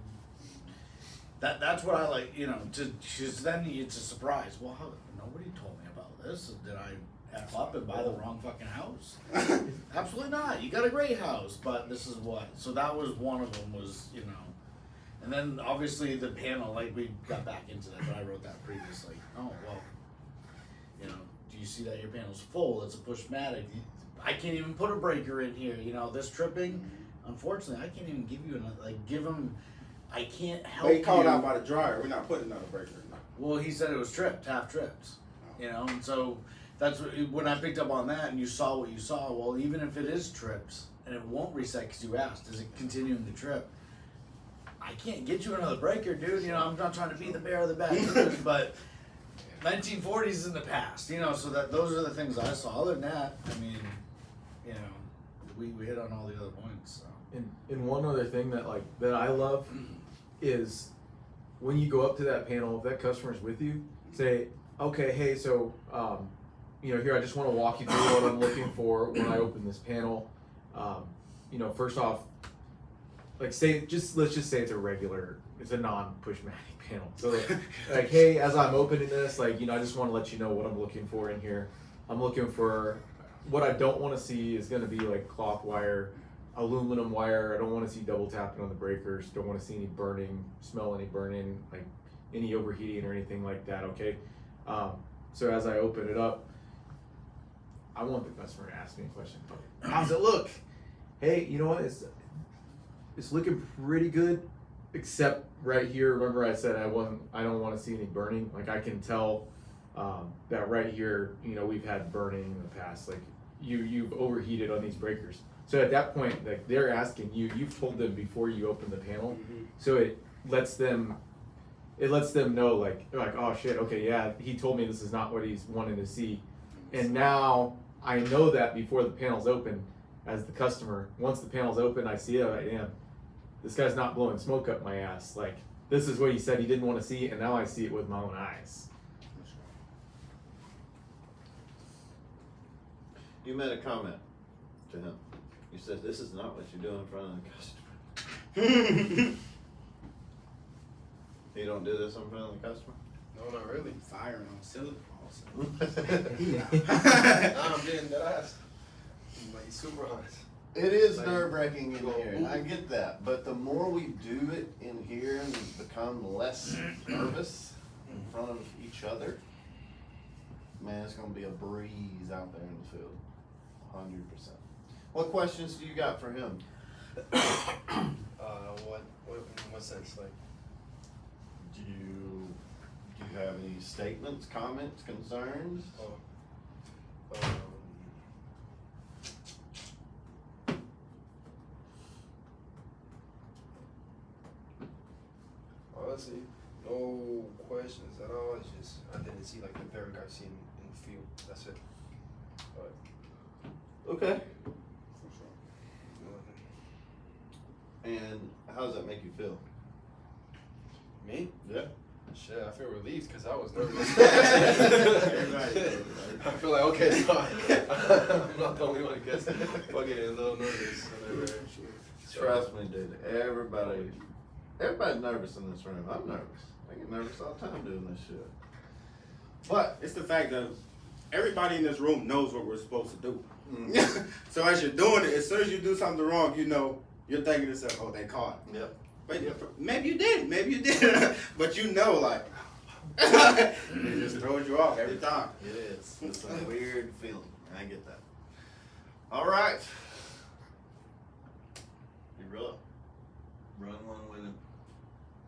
S2: that's what I like, you know, cause then it's a surprise. Well, nobody told me about this. Did I F up and buy the wrong fucking house? Absolutely not. You got a great house, but this is what. So that was one of them was, you know. And then obviously the panel, like we got back into that, but I wrote that previously. Oh, well, you know, do you see that your panel's full? It's a pushmatic. I can't even put a breaker in here, you know, this tripping. Unfortunately, I can't even give you another, like give him, I can't help
S4: But he called
S2: you.
S4: out by the dryer. We're not putting another breaker. No.
S2: Well, he said it was tripped, half tripped, you know, and so that's what, when I picked up on that and you saw what you saw, well, even if it is tripped and it won't reset because you asked, is it continuing to trip? I can't get you another breaker, dude. You know, I'm not trying to be the bearer of the bad news, but 1940s is in the past, you know, so that those are the things I saw. Other than that, I mean, you know, we hit on all the other points, so.
S6: And one other thing that I love is when you go up to that panel, if that customer's with you, say, okay, hey, so you know, here I just want to walk you through what I'm looking for when I open this panel. You know, first off, like let's just say it's a non-pushmatic panel. So like, hey, as I'm opening this, like, you know, I just want to let you know what I'm looking for in here. I'm looking for, what I don't want to see is going to be like cloth wire, aluminum wire. I don't want to see double tapping on the breakers. Don't want to see any burning, smell any burning, like any overheating or anything like that. Okay. So as I open it up, I want the customer to ask me a question. How's it look? Hey, you know what? It's looking pretty good, except right here. Remember I said I don't want to see any burning. Like I can tell that right here, you know, we've had burning in the past. Like you've overheated on these breakers. So at that point, like they're asking you, you've told them before you open the panel. So it lets them know like, oh shit, okay, yeah, he told me this is not what he's wanting to see. And now I know that before the panel's open as the customer. Once the panel's open, I see it, I'm like, damn, this guy's not blowing smoke up my ass. Like, this is what he said he didn't want to see, and now I see it with my own eyes.
S1: You made a comment to him. You said, this is not what you do in front of the customer. You don't do this in front of the customer?
S3: No, not really.
S2: Firing on cylinder also.
S3: Nah, I'm getting that ass. I'm like super honest.
S1: It is
S3: Like,
S1: nerve wracking in
S3: go,
S1: here,
S3: ooh.
S1: I get that, but the more we do it in here and become less nervous in front of each other, man, it's gonna be a breeze out there in the field, 100%. What questions do you got for him?
S3: What in what sense? Like,
S1: Do you have any statements, comments, concerns?
S3: Honestly, no questions at all. It's just I didn't see like the Derek I've seen in the field. That's it. But
S1: Okay.
S3: nothing.
S1: And how does that make you feel?
S3: Me?
S1: Yeah.
S3: Shit, I feel relieved because I was nervous.
S1: Right.
S3: I feel like, okay, so I'm not the only one who gets fucking a little nervous. Whenever,
S1: Trust me, dude. Everybody's nervous in this room. I'm nervous. I get nervous all the time doing this shit. But
S8: It's the fact that everybody in this room knows what we're supposed to do.
S1: mm,
S8: So as you're doing it, as soon as you do something wrong, you know, you're thinking to yourself, oh, they caught.
S1: yep.
S8: But maybe you did. But you know, like, it just throws you off every time.
S1: It is. It's a weird feeling. I get that. All right. You run. Run one with him.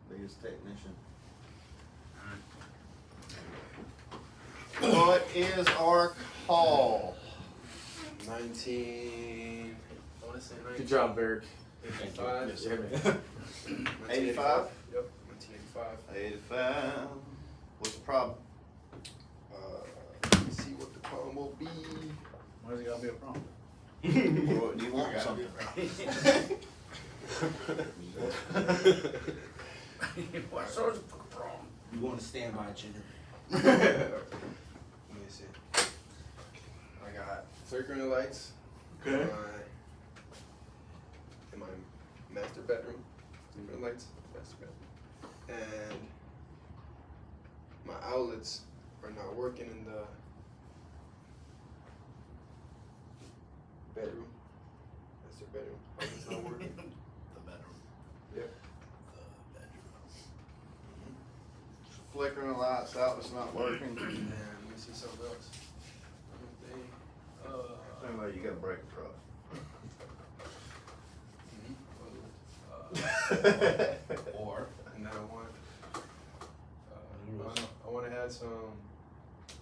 S1: Biggest technician. What is our call?
S3: 19. I want to say 19.
S6: Good job, Eric.
S3: 85.
S6: Yes, yeah, man.
S1: 85?
S3: Yep, 1985.
S1: 85. What's the problem?
S3: Let me see what the problem will be.
S2: Why does it gotta be a problem?
S1: Or do you want something?
S2: What sort of fucking problem?
S7: You want to stand by Jenner?
S3: Let me see. I got flickering lights.
S1: Okay.
S3: In my master bedroom. Flickering lights, master bedroom. And my outlets are not working in the bedroom. Master bedroom. Outlets not working.
S2: The bedroom.
S3: Yep.
S2: The bedroom.
S1: Flickering lights out, it's not working.
S3: And let me see something else.
S1: Sounds like you got a breaker truck.
S2: Or
S3: And now I want to add some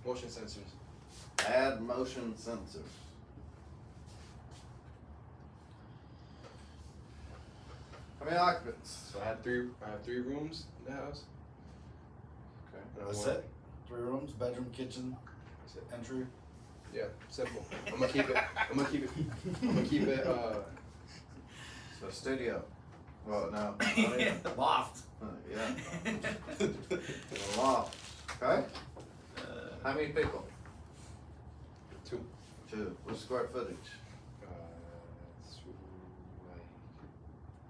S3: motion sensors.
S1: Add motion sensors. How many occupants?
S3: So I have three rooms in the house.
S1: Okay.
S3: And I
S2: that's
S3: want-
S2: it? 3 rooms, bedroom, kitchen,
S3: That's it.
S2: entry.
S3: Yeah, simple. I'm gonna keep it.
S1: So studio. Well, no.
S2: Loft.
S1: Yeah. A loft. Okay. How many people?
S3: 2.
S1: 2. What's square footage?
S3: It's like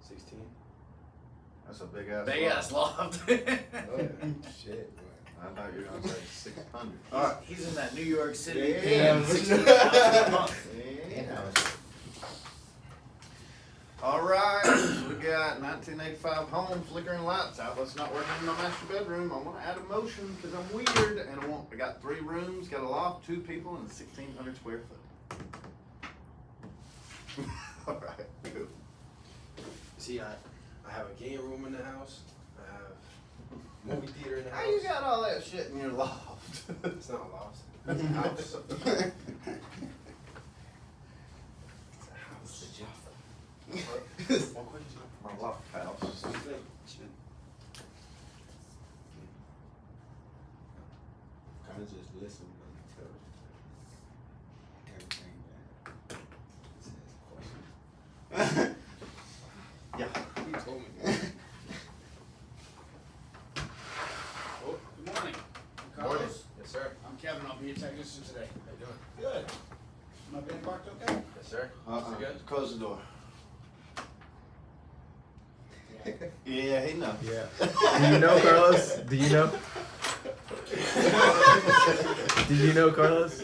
S3: 16.
S1: That's a big ass.
S2: Big
S1: loft.
S2: ass loft.
S3: Oh yeah. Shit.
S1: I thought you were gonna say 600. All right.
S2: He's in that New York City.
S1: Yeah.
S2: paying $16,000 a month.
S1: Yeah. All right, we got 1985 home, flickering lights, outlets not working in my master bedroom. I want to add a motion because I'm weird, and I got 3 rooms, got a loft, 2 people, and 1,600 square foot. All right, good.
S3: See, I have a game room in the house. I have movie theater in the house.
S1: How you got all that shit in your loft?
S3: It's not a loft. It's a house. It's a house. What question?
S1: My loft house.
S7: Kind of just listen to everything.
S2: missed you today.
S3: How you doing?
S2: Good. My van parked okay?
S3: Yes, sir.
S1: Uh-uh,
S3: You good?
S1: close the door. Yeah, he knows.
S6: Yeah. Do you know, Carlos? Do you know? Did you know, Carlos?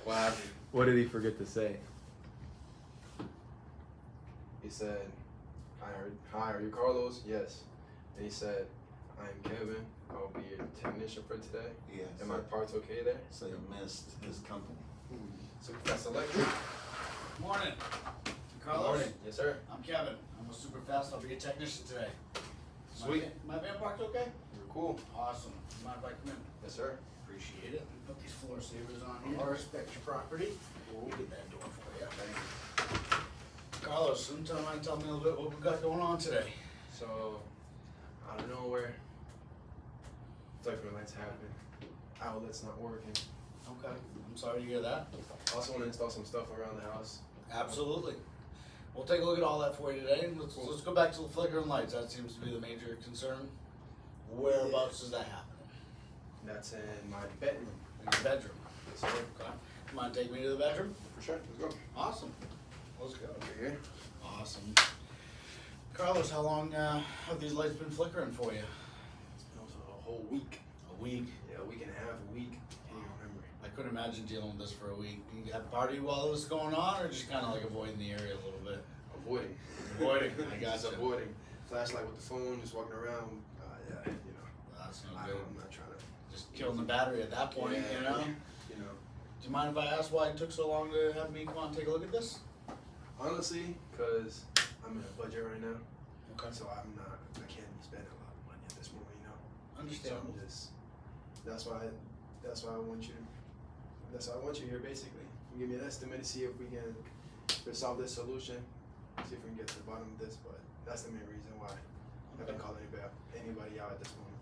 S3: What happened?
S6: What did he forget to say?
S3: He said, hi, are you Carlos? Yes. And he said, I'm Kevin. I'll be your technician for today.
S1: Yeah.
S3: Are my parts okay there?
S1: So you missed his company.
S3: So that's electric.
S2: Morning.
S3: Good
S2: Carlos?
S3: morning. Yes, sir.
S2: I'm Kevin. I'm with Superfast. I'll be your technician today.
S3: Sweet.
S2: My van parked okay?
S3: You're cool.
S2: Awesome. Mind if I come in?
S3: Yes, sir.
S2: Appreciate it. Let me put these floor savers on here. I'll respect your property. We'll get that door for you. Carlos, tell me a little bit what we got going on today.
S3: So, out of nowhere, flickering lights happen. Outlet's not working.
S2: Okay. I'm sorry to hear that.
S3: Also want to install some stuff around the house.
S2: Absolutely. We'll take a look at all that for you today. Let's go back to the flickering lights. That seems to be the major concern. Whereabouts is that happening?
S3: That's in my bedroom.
S2: In your bedroom.
S3: Yes, sir.
S2: Okay. Come on, take me to the bedroom.
S3: For sure. Let's go.
S2: Awesome. Let's go.
S3: Over here.
S2: Awesome. Carlos, how long have these lights been flickering for you?
S3: It's been also a whole week.
S2: A week.
S3: Yeah, a week and a half, a week. Can't even remember.
S2: I couldn't imagine dealing with this for a week. You had a party while it was going on, or just kind of like avoiding the area a little bit?
S3: Avoiding.
S2: Avoiding. I
S3: Just
S2: gotcha.
S3: avoiding. Flashlight with the phone, just walking around. Yeah, you know.
S2: That's no
S3: I'm
S2: good.
S3: not trying to.
S2: Just killing the battery at that point,
S3: Yeah,
S2: you know?
S3: You know.
S2: Do you mind if I ask why it took so long to have me come out and take a look at this?
S3: Honestly, because I'm in a budget right now.
S2: Okay.
S3: So I can't be spending a lot of money at this moment, you know. So
S2: Understandable.
S3: I'm just, that's why I want you here basically. You give me an estimate to see if we can resolve this solution, see if we can get to the bottom of this, but that's the main reason why I haven't called anybody out at this moment.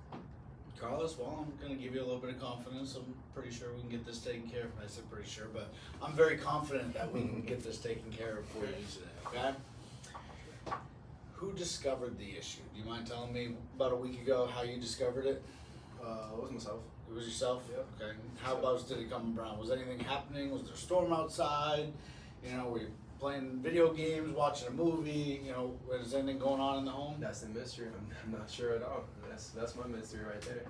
S2: Carlos, well, I'm gonna give you a little bit of confidence. I'm pretty sure we can get this taken care of. I said pretty sure, but I'm very confident that we can get this taken care of for you today, okay? Who discovered the issue? Do you mind telling me about a week ago how you discovered it?
S3: It was myself.
S2: It was yourself?
S3: Yep.
S2: Okay. How else did it come around? Was anything happening? Was there a storm outside? You know, were you playing video games, watching a movie? You know, was anything going on in the home?
S3: That's the mystery. I'm not sure at all. That's my mystery right there.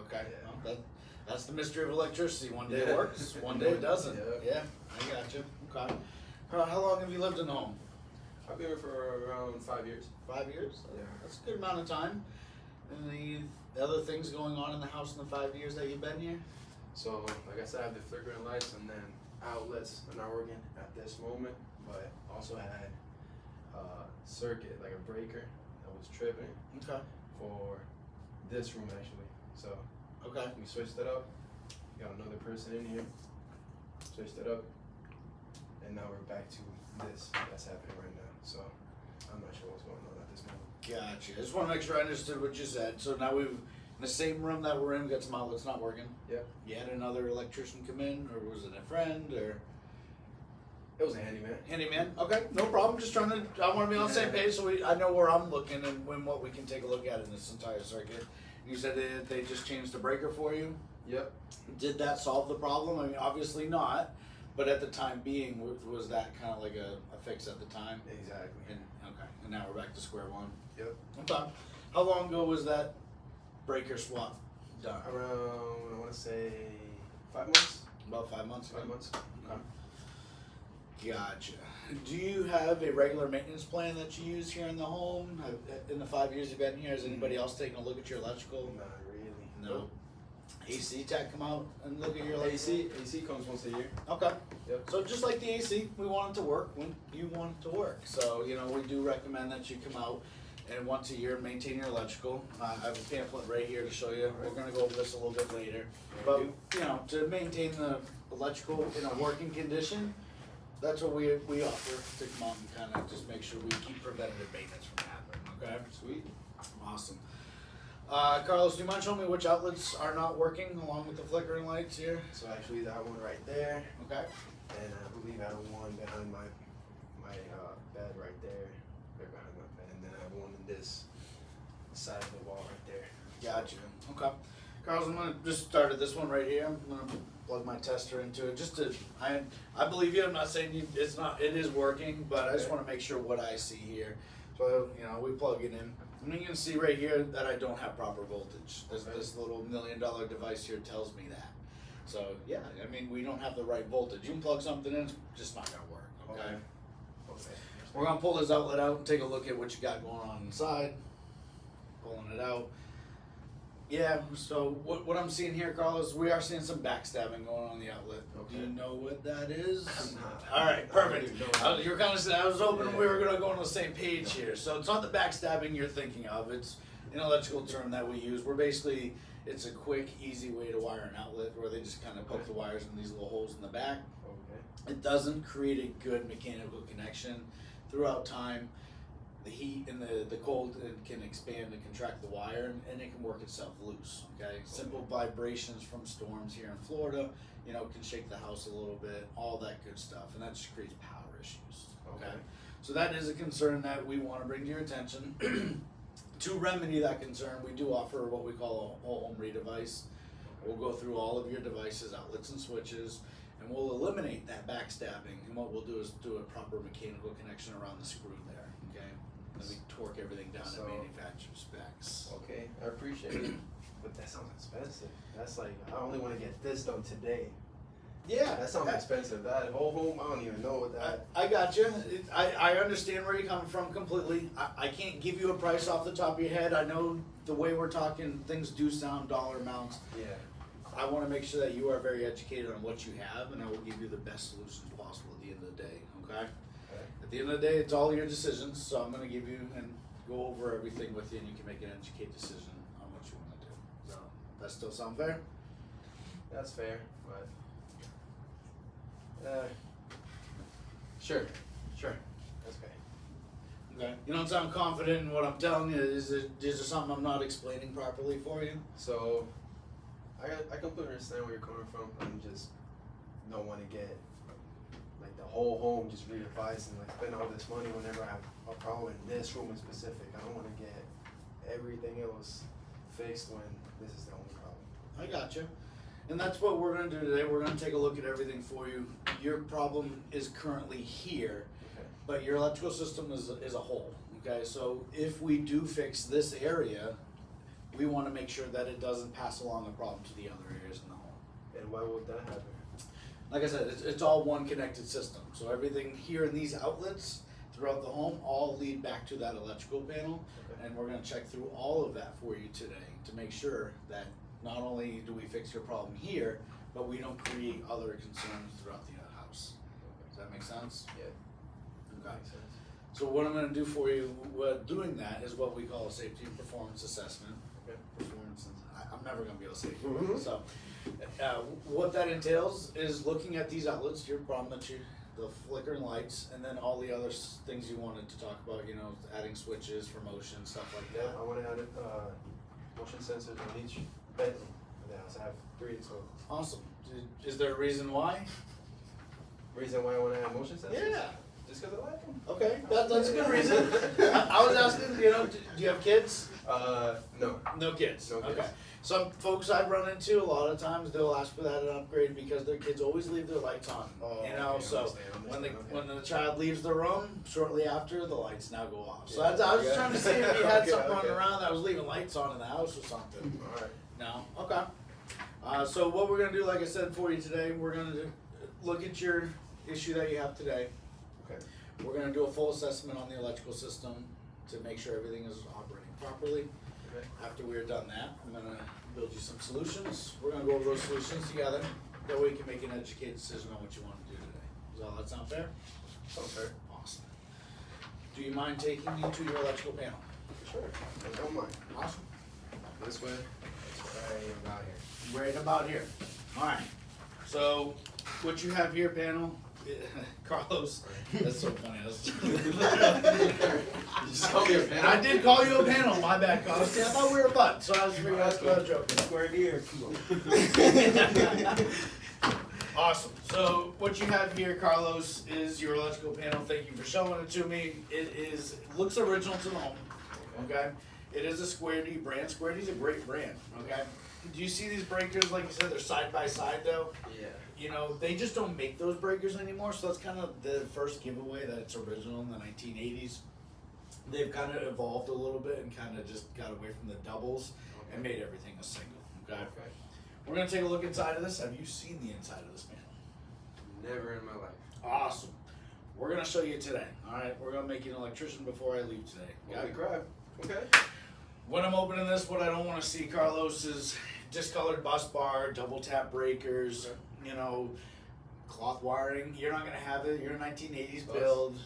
S2: Okay.
S3: Yeah.
S2: Well, that's the mystery of electricity. One day it works, one day it doesn't.
S3: Yeah.
S2: Yeah, I got you. Okay. How long have you lived in the home?
S3: I've been here for around 5 years.
S2: 5 years?
S3: Yeah.
S2: That's a good amount of time. And the other things going on in the house in the 5 years that you've been here?
S3: So, like I said, I have the flickering lights and then outlets are not working at this moment, but also had a circuit, like a breaker that was tripping
S2: Okay.
S3: for this room actually. So
S2: Okay.
S3: we switched it up, got another person in here, switched it up, and now we're back to this that's happening right now. So I'm not sure what's going on at this moment.
S2: Gotcha. I just want to make sure I understood what you said. So now in the same room that we're in, got some outlets not working.
S3: Yep.
S2: You had another electrician come in, or was it a friend, or
S3: It was a handyman.
S2: handyman? Okay, no problem. Just trying to. I want to be on the same page, so I know where I'm looking and what we can take a look at in this entire circuit. You said they just changed the breaker for you.
S3: Yep.
S2: Did that solve the problem? I mean, obviously not. But at the time being, was that kind of like a fix at the time?
S3: Exactly.
S2: And okay, and now we're back to square one.
S3: Yep.
S2: Okay. How long ago was that breaker swap done?
S3: Around, I want to say 5 months.
S2: About 5 months ago.
S3: 5 months.
S2: Okay. Gotcha. Do you have a regular maintenance plan that you use here in the home? In the 5 years you've been here, has anybody else taken a look at your electrical?
S3: Not really.
S2: No. AC tech come out and look at your electrical?
S3: AC comes once a year.
S2: Okay.
S3: Yep.
S2: So just like the AC, we want it to work when you want it to work. So, you know, we do recommend that you come out and once a year maintain your electrical. I have a pamphlet right here to show you. We're gonna go over this a little bit later. But, you know, to maintain the electrical in a working condition, that's what we offer, to come out and kind of just make sure we keep preventative maintenance from happening, okay?
S3: Sweet.
S2: Awesome. Carlos, do you mind showing me which outlets are not working along with the flickering lights here?
S3: So actually that one right there,
S2: Okay.
S3: and I believe I have one behind my bed right there, right behind my bed, and then I have one in this side of the wall right there.
S2: Gotcha. Okay. Carlos, I'm gonna just start at this one right here. I'm gonna plug my tester into it, just to, I believe you, I'm not saying you, it's not, it is working, but I just wanna make sure what I see here. So, you know, we plug it in, and you can see right here that I don't have proper voltage. This little $1 million device here tells me that. So, yeah, I mean, we don't have the right voltage. You can plug something in, it's just not gonna work, okay?
S3: Okay.
S2: We're gonna pull this outlet out and take a look at what you got going on inside. Pulling it out. Yeah, so what I'm seeing here, Carlos, we are seeing some backstabbing going on the outlet. Do you know what that is? Alright, perfect. You were kinda saying, I was hoping we were gonna go on the same page here. So it's not the backstabbing you're thinking of, it's an electrical term that we use. We're basically, it's a quick, easy way to wire an outlet where they just kinda poke the wires in these little holes in the back.
S3: Okay.
S2: It doesn't create a good mechanical connection throughout time. The heat and the cold can expand and contract the wire, and it can work itself loose. Okay, simple vibrations from storms here in Florida, you know, can shake the house a little bit, all that good stuff, and that just creates power issues. Okay, so that is a concern that we want to bring to your attention. To remedy that concern, we do offer what we call a whole home redevice. We'll go through all of your devices, outlets and switches, and we'll eliminate that backstabbing. And what we'll do is do a proper mechanical connection around the screw there, okay? Then we torque everything down to manufacturer specs.
S3: Okay, I appreciate it. But that sounds expensive. That's like, I only wanna get this done today.
S2: Yeah,
S3: That sounds expensive. That whole home, I don't even know what that.
S2: I got you. I understand where you're coming from completely. I can't give you a price off the top of your head. I know the way we're talking, things do sound dollar amounts.
S3: Yeah.
S2: I want to make sure that you are very educated on what you have, and I will give you the best solutions possible at the end of the day, okay? At the end of the day, it's all your decisions, so I'm going to give you and go over everything with you, and you can make an educated decision on what you want to do. So, that still sound fair?
S3: That's fair, but. Sure. That's okay.
S2: Okay. You don't sound confident in what I'm telling you. Is there something I'm not explaining properly for you?
S3: So, I completely understand where you're coming from. I'm just don't want to get like the whole home just redevised and like spend all this money whenever I have a problem in this room in specific. I don't want to get everything else fixed when this is the only problem.
S2: I got you. And that's what we're going to do today. We're going to take a look at everything for you. Your problem is currently here,
S3: Okay.
S2: but your electrical system is a whole. Okay, so if we do fix this area, we want to make sure that it doesn't pass along the problem to the other areas in the home.
S3: And why would that happen?
S2: Like I said, it's all one connected system. So everything here in these outlets throughout the home all lead back to that electrical panel.
S3: Okay.
S2: And we're going to check through all of that for you today to make sure that not only do we fix your problem here, but we don't create other concerns throughout the house. Does that make sense?
S3: Yeah.
S2: Okay.
S3: Makes sense.
S2: So what I'm going to do for you, doing that is what we call a safety and performance assessment.
S3: Okay.
S2: Performance, I'm never going to be able to say it. So, what that entails is looking at these outlets, your problem that the flickering lights, and then all the other things you wanted to talk about. You know, adding switches for motion, stuff like
S3: Yeah,
S2: that.
S3: I want to add motion sensors on each bedroom of the house. I have 3, so
S2: Awesome. Is there a reason why?
S3: reason why I want to add motion sensors?
S2: Yeah.
S3: Just because I like them.
S2: Okay, that's a good reason. I was asking, you know, do you have kids?
S3: No.
S2: No kids.
S3: No kids.
S2: Okay. Some folks I've run into a lot of times they'll ask for that an upgrade because their kids always leave their lights on.
S3: Oh,
S2: you know,
S3: okay,
S2: so
S3: understand,
S2: when the child leaves the room, shortly after the lights now go off. So
S3: Yeah,
S2: I was
S3: okay.
S2: trying to see if you had
S3: Okay,
S2: something
S3: okay.
S2: running around that was leaving lights on in the house or something.
S3: All right.
S2: No? Okay. So what we're gonna do, like I said for you today, we're gonna look at your issue that you have today.
S3: Okay.
S2: We're gonna do a full assessment on the electrical system to make sure everything is operating properly.
S3: Okay.
S2: After we're done that, I'm gonna build you some solutions. We're gonna go over those solutions together. That way you can make an educated decision on what you wanna do today. Does all that sound fair?
S3: Sounds fair.
S2: Awesome. Do you mind taking me to your electrical panel?
S3: Sure. I don't mind.
S2: Awesome.
S3: This way. That's right about here.
S2: Right about here. Alright. So, what you have here, panel, Carlos, that's so funny.
S3: You just call me a panel?
S2: I did call you a panel, my bad, Carlos. See, I thought we were a butt, so I was figuring I was joking.
S4: Square deer.
S2: Awesome. So what you have here, Carlos, is your electrical panel. Thank you for showing it to me. It looks original to the home. Okay. It is a Square D brand. Square D's a great brand. Okay. Do you see these breakers? Like you said, they're side by side though.
S3: Yeah.
S2: You know, they just don't make those breakers anymore. So that's kind of the first giveaway that it's original in the 1980s. They've kind of evolved a little bit and kind of just got away from the doubles and made everything a single. Okay.
S3: Okay.
S2: We're gonna take a look inside of this. Have you seen the inside of this panel?
S3: Never in my life.
S2: Awesome. We're gonna show you today. All right. We're gonna make you an electrician before I leave today. Got
S3: Holy
S2: it?
S3: crap. Okay.
S2: When I'm opening this, what I don't want to see, Carlos, is discolored bus bar, double tap breakers,
S3: Okay.
S2: you know, cloth wiring. You're not gonna have it. You're a 1980s
S3: Bus.
S2: build.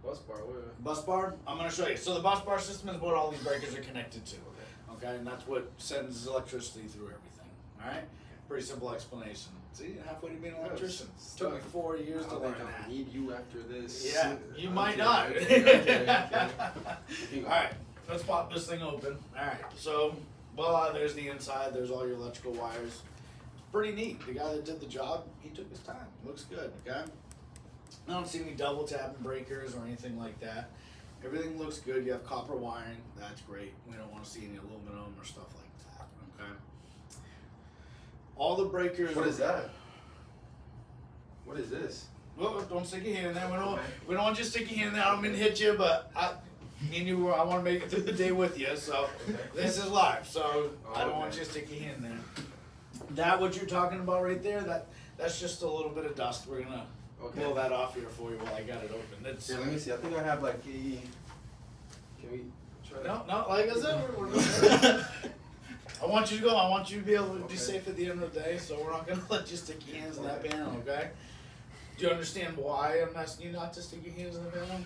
S3: Bus bar. Wait.
S2: Bus bar, I'm gonna show you. So the bus bar system is what all these breakers are connected to. Okay, and that's what sends electricity through everything. Alright? Pretty simple explanation. See, halfway to being an electrician. Took me 4 years to learn that.
S3: Need you after this.
S2: Yeah, you might
S3: Okay,
S2: not.
S3: okay.
S2: Alright, let's pop this thing open. Alright, so voila, there's the inside, there's all your electrical wires. Pretty neat. The guy that did the job, he took his time. Looks good, okay? I don't see any double tapping breakers or anything like that. Everything looks good. You have copper wiring. That's great. We don't want to see any aluminum or stuff like that. Okay. All the breakers.
S3: What is that? What is this?
S2: Well, don't stick your hand in there.
S3: Okay.
S2: We don't want you to stick your hand in there. I don't mean to hit you, but me and you, I want to make it through the day with you. So this is live. So I don't want you to stick your hand in there. That what you're talking about right there? That's just a little bit of dust. We're gonna blow that off here for you while I got it open. That's
S3: Yeah, let me see. I think I have like a. Can we try?
S2: no, like I said, we're I want you to go. I want you to be able to be
S3: Okay.
S2: safe at the end of the day. So we're not gonna let you stick your hands in that panel, okay? Do you understand why I'm asking you not to stick your hands in the panel?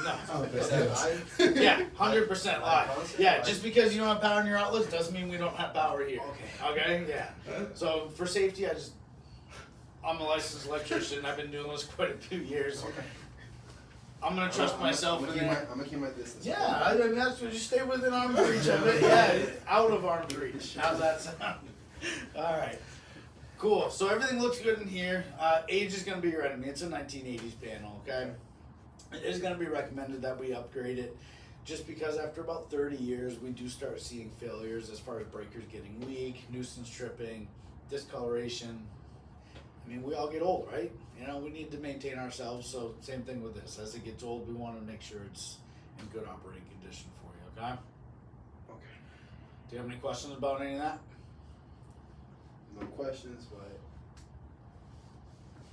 S2: No.
S3: Is that live?
S2: Yeah, 100% live.
S3: concept?
S2: Yeah,
S3: Like-
S2: just because you don't have power in your outlets doesn't mean we don't have power here.
S3: Okay.
S2: Okay? Yeah. So for safety, I'm a licensed electrician. I've been doing this quite a few years.
S3: Okay.
S2: I'm gonna trust myself
S3: I'm
S2: in
S3: gonna
S2: there.
S3: I'm gonna keep my distance.
S2: Yeah, I mean, that's what you stay within arm's reach of it. Yeah, out of arm's reach. How's that sound? All right. Cool. So everything looks good in here. Age is going to be your enemy. It's a 1980s panel, okay? It is going to be recommended that we upgrade it just because after about 30 years, we do start seeing failures as far as breakers getting weak, nuisance tripping, discoloration. I mean, we all get old, right? You know, we need to maintain ourselves. So same thing with this. As it gets old, we want to make sure it's in good operating condition for you, okay?
S3: Okay.
S2: Do you have any questions about any of that?
S3: No questions, but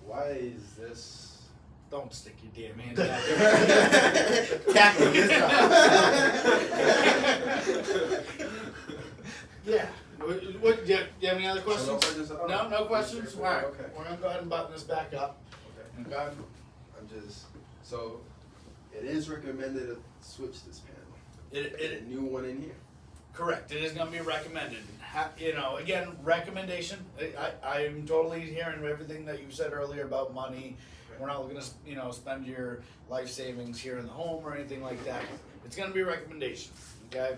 S3: why is this?
S2: Don't stick your damn hand down there.
S8: Tackle this
S2: Yeah. What, do you have any other
S3: No
S2: questions?
S3: questions at all?
S2: No questions?
S3: Okay.
S2: Alright,
S3: Okay.
S2: we're gonna go ahead and button this back up.
S3: Okay.
S2: Okay?
S3: I'm just so. It is recommended to switch this panel.
S2: It,
S3: A new one in here.
S2: correct, it is gonna be recommended. You know, again, recommendation, I'm totally hearing everything that you said earlier about money. We're not looking to, you know, spend your life savings here in the home or anything like that. It's gonna be a recommendation, okay?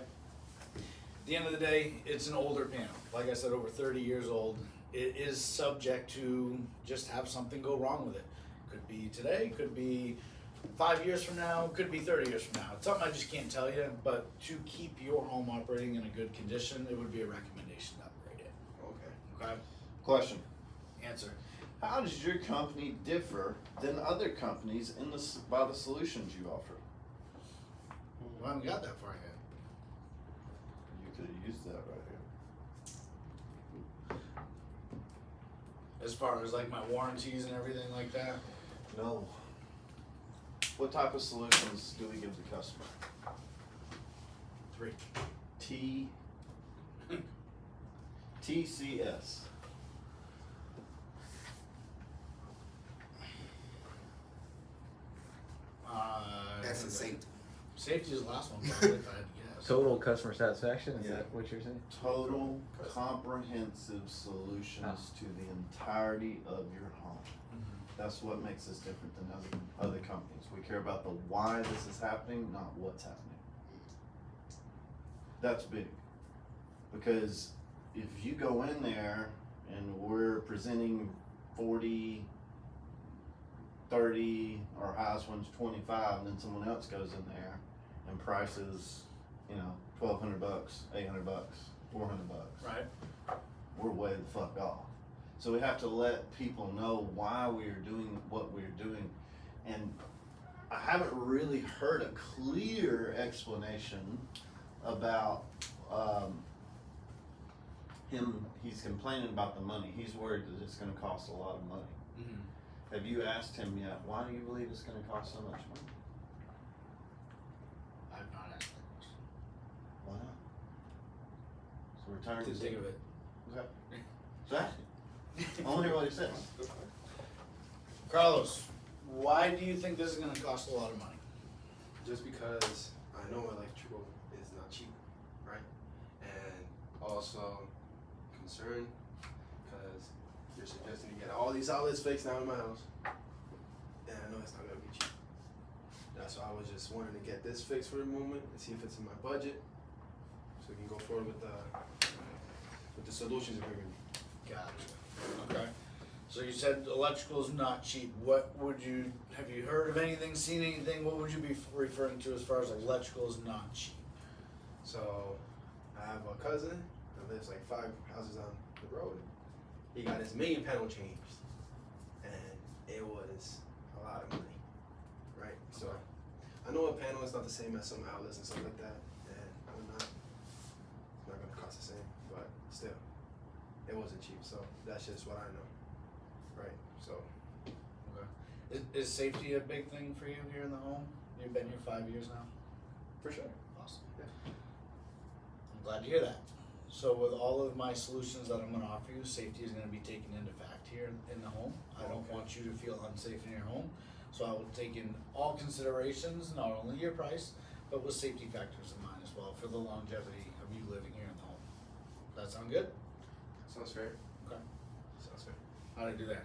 S2: At the end of the day, it's an older panel. Like I said, over 30 years old. It is subject to just have something go wrong with it. Could be today, could be 5 years from now, could be 30 years from now. It's something I just can't tell you, but to keep your home operating in a good condition, it would be a recommendation to upgrade it.
S3: Okay.
S2: Okay?
S1: Question.
S2: Answer.
S1: How does your company differ than other companies in by the solutions you offer?
S2: We haven't got that far yet.
S1: You could have used that right here.
S2: As far as like my warranties and everything like that.
S1: No. What type of solutions do we give the customer?
S2: 3.
S1: TCS.
S8: That's insane.
S2: Safety is the last one, probably, if I had to guess.
S6: Total customer satisfaction, is
S1: Yeah.
S6: that what you're saying?
S1: Total comprehensive solutions to the entirety of your home. That's what makes us different than other companies. We care about the why this is happening, not what's happening. That's big. Because if you go in there and we're presenting 40, 30, our highest one's 25, and then someone else goes in there and prices you know, $1,200, $800, $400.
S2: Right.
S1: We're way the fuck off. So we have to let people know why we are doing what we're doing. And I haven't really heard a clear explanation about him. He's complaining about the money. He's worried that it's going to cost a lot of money.
S2: Mm-hmm.
S1: Have you asked him yet, why do you believe it's going to cost so much money?
S2: I've not asked that question.
S1: Why not? So return
S2: Didn't think of it.
S1: Exactly. I want to hear what he says.
S2: Carlos, why do you think this is gonna cost a lot of money?
S3: Just because I know electrical is not cheap, right? And also concerned because you're suggesting to get all these outlets fixed now in my house, and I know it's not gonna be cheap. That's why I was just wanting to get this fixed for the moment and see if it's in my budget, so we can go forward with the solutions that we're gonna.
S2: Gotcha. Okay. So you said electrical is not cheap. What would you, have you heard of anything, seen anything? What would you be referring to as far as electrical is not cheap?
S3: So I have a cousin that lives like 5 houses on the road. He got his main panel changed, and it was a lot of money, right? So I know a panel is not the same as some outlets and stuff like that, and it's not gonna cost the same, but still, it wasn't cheap. So that's just what I know, right? So
S2: Is safety a big thing for you here in the home? You've been here 5 years now?
S3: for sure.
S2: Awesome.
S3: Yeah.
S2: I'm glad to hear that. So with all of my solutions that I'm gonna offer you, safety is gonna be taken into fact here in the home. I don't want you to feel unsafe in your home. So I will take in all considerations, not only your price, but with safety factors in mind as well for the longevity of you living here in the home. That sound good?
S3: Sounds fair.
S2: Okay.
S3: Sounds fair.
S2: How'd I do that?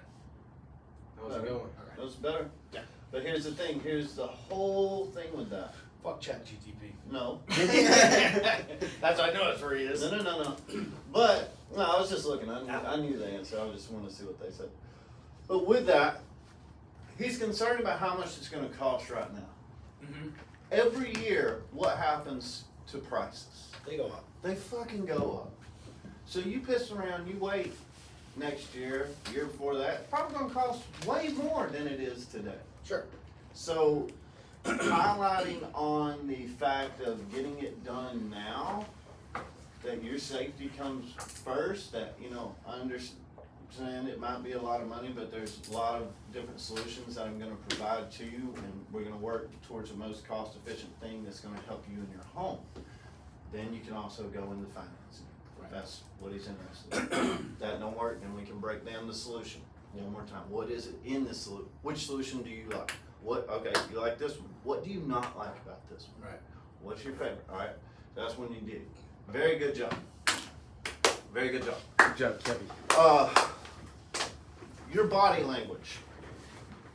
S3: That was a good one.
S1: That was better.
S2: Yeah.
S1: But here's the thing. Here's the whole thing with that.
S2: Fuck ChatGTP.
S1: No.
S2: That's I know it's where he is.
S1: No. But no, I was just looking. I knew the answer. I just wanted to see what they said. But with that, he's concerned about how much it's going to cost right now.
S2: Mm-hmm.
S1: Every year, what happens to prices?
S2: They go up.
S1: They fucking go up. So you piss around, you wait next year, year before that, it's probably going to cost way more than it is today.
S2: Sure.
S1: So highlighting on the fact of getting it done now, that your safety comes first, that, you know, I understand it might be a lot of money, but there's a lot of different solutions that I'm gonna provide to you, and we're gonna work towards the most cost-efficient thing that's gonna help you in your home. Then you can also go into financing, if that's what he's interested in. If that don't work, then we can break down the solution one more time. What is it in the solution? Which solution do you like? What, okay, you like this one. What do you not like about this one?
S2: Right.
S1: What's your favorite? All right, that's when you dig. Very good job. Very good job.
S6: Good job, Kevin.
S1: Your body language.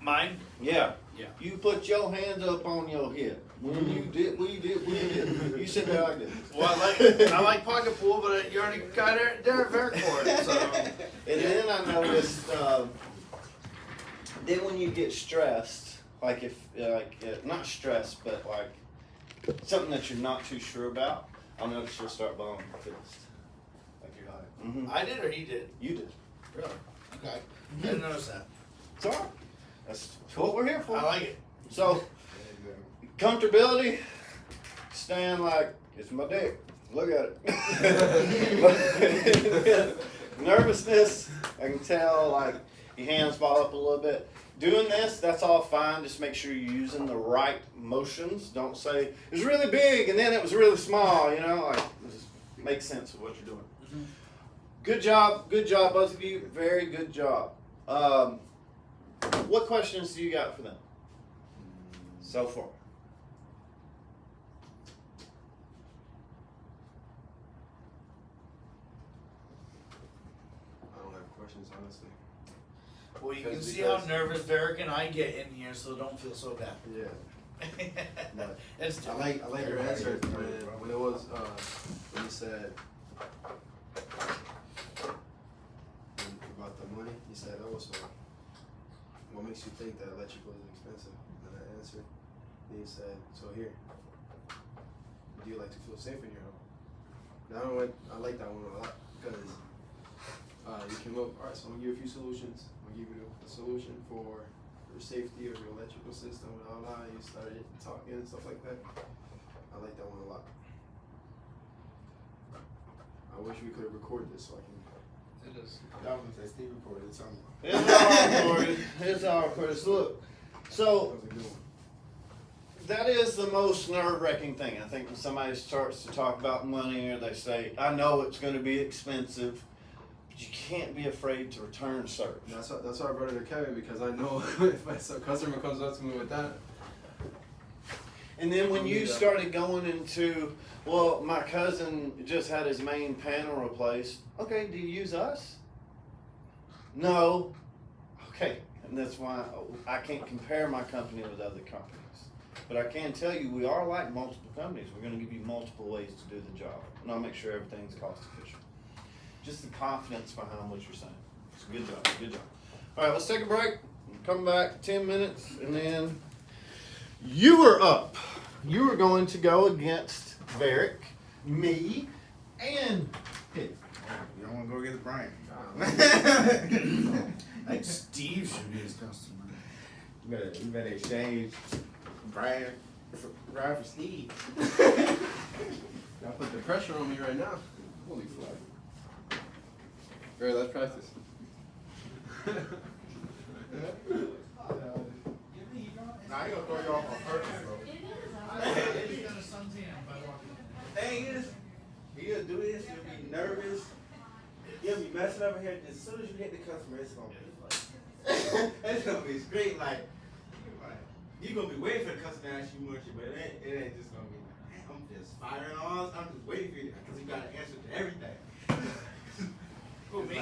S2: Mine?
S1: Yeah.
S2: Yeah.
S1: You put your hands up on your hip. When you did, we did. You sit there like this.
S2: Well, I like pocket pool, but you already got Derek Vercourt, so.
S1: And then I noticed, then when you get stressed, like if, not stressed, but like something that you're not too sure about, I'll notice you'll start balling your fist. Like you're like,
S2: I did or he did?
S1: You did.
S2: Really? Okay. Didn't notice that.
S1: It's all right. That's what we're here for.
S2: I like it.
S1: So, comfortability, stand like, it's my dick. Look at it. Nervousness, I can tell, like, your hands fall up a little bit. Doing this, that's all fine. Just make sure you're using the right motions. Don't say, it was really big and then it was really small, you know? Like, just make sense of what you're doing.
S2: Mm-hmm.
S1: Good job, both of you. Very good job. What questions do you got for them so far?
S3: I don't have questions, honestly.
S2: Well, you can
S3: Because-
S2: see how nervous Derek and I get in here, so don't feel so bad.
S3: Yeah. But
S2: It's
S3: I like your answer when it was when you said about the money. You said, "Oh, so what makes you think that electrical is expensive?" And I answered. Then you said, "So here, do you like to feel safe in your home? I like that one a lot because you can look. All right, so I'm gonna give you a few solutions. I'm gonna give you a solution for your safety of your electrical system and all that. You started talking and stuff like that. I like that one a lot. I wish we could have recorded this so I can.
S2: It is.
S8: Y'all gonna say Steve recorded something.
S1: It's all recorded. It's all recorded. So look, so
S3: That was a good one.
S1: that is the most nerve-wracking thing. I think when somebody starts to talk about money or they say, I know it's going to be expensive, but you can't be afraid to return service.
S3: That's why I brought it to Kevin because I know if a customer comes up to me with that.
S1: And then when you started going into, well, my cousin just had his main panel replaced. Okay, do you use us? No. Okay, and that's why I can't compare my company with other companies. But I can tell you, we are like multiple companies. We're going to give you multiple ways to do the job. And I'll make sure everything's cost efficient. Just the confidence behind what you're saying. It's a good job, good job. All right, let's take a break. Come back 10 minutes, and then you are up. You are going to go against Varick, me, and Pete.
S8: You don't wanna go against Brian.
S2: Like Steve should be his customer.
S4: You better exchange
S8: Brian for Steve.
S3: Y'all put the pressure on me right now. Holy fuck. Alright, let's practice.
S8: Nah, I ain't gonna throw you off on purpose, bro. Thing is, he'll do this, he'll be nervous, he'll be messing up here. As soon as you hit the customer, it's gonna be like, it's gonna be straight like, you gonna be waiting for the customer to ask you much, but it ain't just gonna be like, man, I'm just firing on, I'm just waiting for you, because you got an answer to everything. Who, me?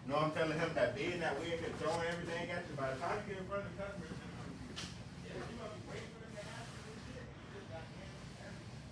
S8: No, I'm telling him that being that way, throwing everything at you, by the time you get in front of the customer, it's gonna be, yeah, you gonna be waiting for them to ask you this shit. You just got the answer to everything.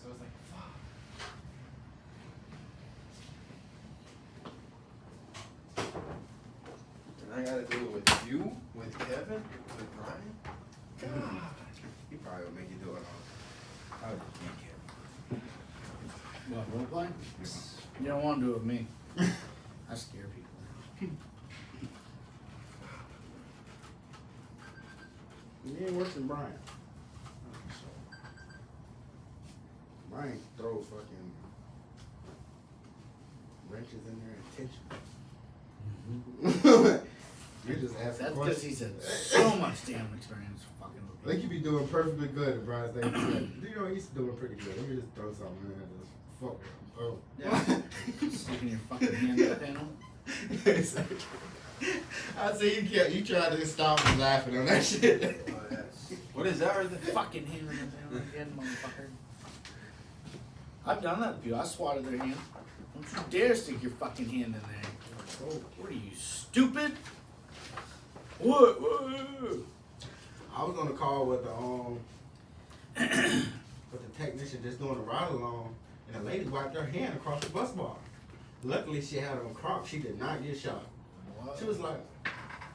S4: I was like, fuck.
S3: And I gotta do it with you, with Kevin, with Brian. God, he probably would make you do it all.
S4: I was just thinking.
S2: What, role play? You don't wanna do it with me. I scare people.
S5: You ain't worse than Brian. Brian throw fucking wrenches in there intentionally. You just asking
S2: That's because
S5: questions.
S2: he's had so much damn experience fucking
S5: I
S2: with
S5: think
S2: me.
S5: you be doing perfectly good at Brian's thing. You know, he's doing pretty good. Let me just throw something in there and just fuck with him. Oh.
S2: Yeah. Sticking your fucking hand in the panel.
S5: I see you tried to stop me laughing on that shit.
S3: Oh, yes.
S2: What is that right there? Fucking hand in the panel again, motherfucker. I've done that to people. I swatted their hand. Don't you dare stick your fucking hand in there. What are you, stupid? What?
S5: I was on the call with the technician just doing a ride along, and the lady wiped her hand across the bus bar. Luckily, she had on Crocs. She did not get shot. She was like,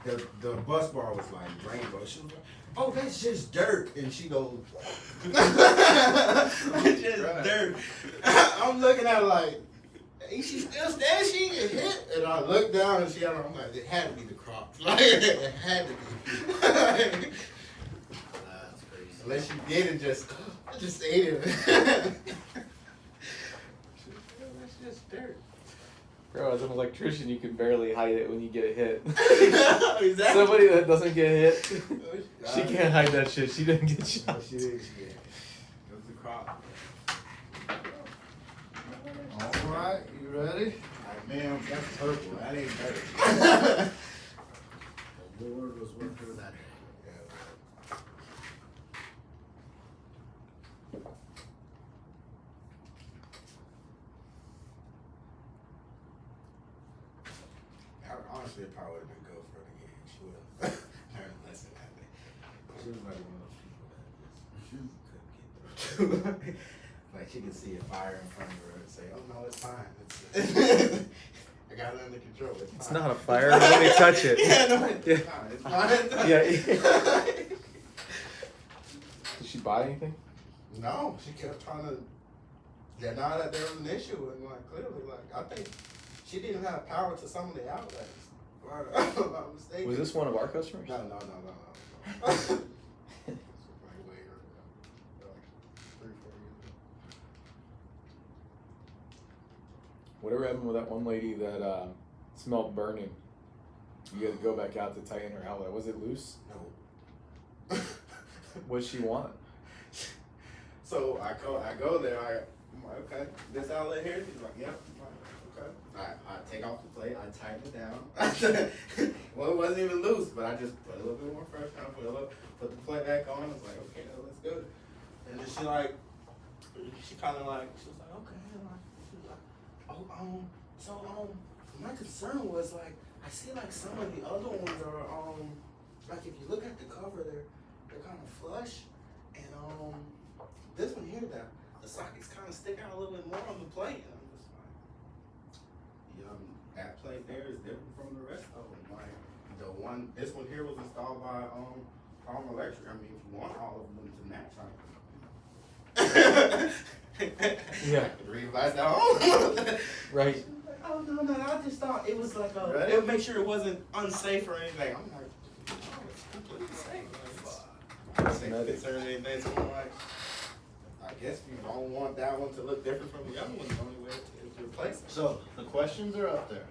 S5: the bus bar was like rainbow. She was like, oh, that's just dirt. And she goes, it's just dirt. I'm looking at her like, is she still standing? She get hit. And I looked down and she had on, I'm like, it had to be the Crocs. Like, it had to be.
S2: That's crazy.
S5: Unless you did it, just ate it. That's just dirt.
S6: Bro, as an electrician, you can barely hide it when you get hit.
S5: Exactly.
S6: Somebody that doesn't get hit, she can't hide that shit. She didn't get
S5: No,
S6: shot.
S5: she didn't. It was the Croc.
S3: All right, you ready?
S5: Like, man, that's purple. That ain't dirt.
S2: The Lord was with her that day.
S5: Honestly, it probably would have been good for her again. She would have learned a lesson that day. She was like one of those people that just couldn't get through. Like she could see a fire in front of her and say, "Oh no, it's fine. It's I got it under control. It's fine."
S6: It's not a fire. Let me touch it.
S5: Yeah, no, it's
S6: Yeah.
S5: fine. It's fine.
S6: Yeah. Did she buy anything?
S5: No, she kept trying to deny that there was an issue, and like clearly, like I think she didn't have power to some of the outlets. If I'm not mistaken.
S6: Was this one of our customers?
S5: No. Like way earlier, like 3-4 years ago.
S6: Whatever happened with that one lady that smelled burning? You had to go back out to tighten her outlet. Was it loose?
S5: No.
S6: What'd she want?
S5: So I go there. I'm like, okay, this outlet here. She's like, yep. I'm like, okay. I take off the plate. I tighten it down. Well, it wasn't even loose, but I just put a little bit more pressure. I put the plate back on. I was like, okay, let's go. And then she was like, okay. She was like, my concern was like, I see like some of the other ones are like if you look at the cover, they're kind of flush, and this one here, the sockets kind of stick out a little bit more on the plate. And I'm just like, that plate there is different from the rest of them. Like this one here was installed by Palm Electric. I mean, if you want all of them to match,
S6: Yeah.
S5: Revise that home.
S6: Right.
S5: She was like, oh no, I just thought it was like
S3: Ready?
S5: it would make sure it wasn't unsafe or anything. I'm like, no, it's completely safe. Like, concern anything, so I'm like, I guess you don't want that one to look different from the other one. The only way is to replace it.
S1: So, the questions are up there,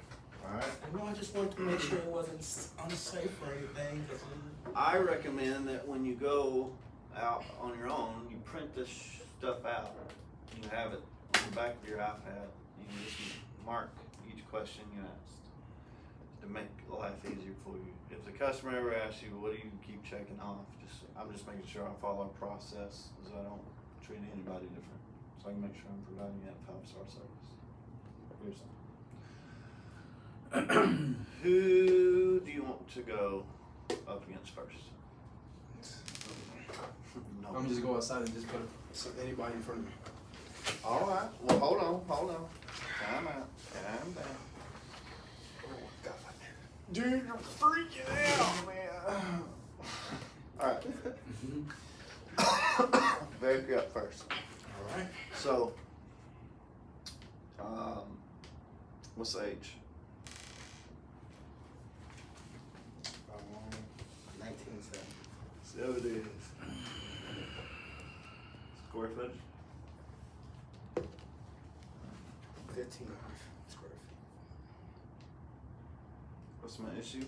S1: alright?
S5: No, I just wanted to make sure it wasn't unsafe or anything. 'Cause
S1: I recommend that when you go out on your own, you print this stuff out. You have it on the back of your iPad. You can just mark each question you asked to make life easier for you. If the customer ever asks you, what do you keep checking off? I'm just making sure I follow a process so I don't treat anybody different. So I can make sure I'm providing that 5-star service. Here's some. Who do you want to go up against first? No.
S3: I'm just go outside and just put anybody in front of me.
S1: All right, well, hold on. Time out, calm down.
S3: Oh, God.
S1: Dude, you're freaking out, man. Alright. Back you up first.
S2: Alright.
S1: So, what's the age?
S4: 1970.
S1: So it is. Square footage?
S3: 1,500 square feet.
S1: What's my issue?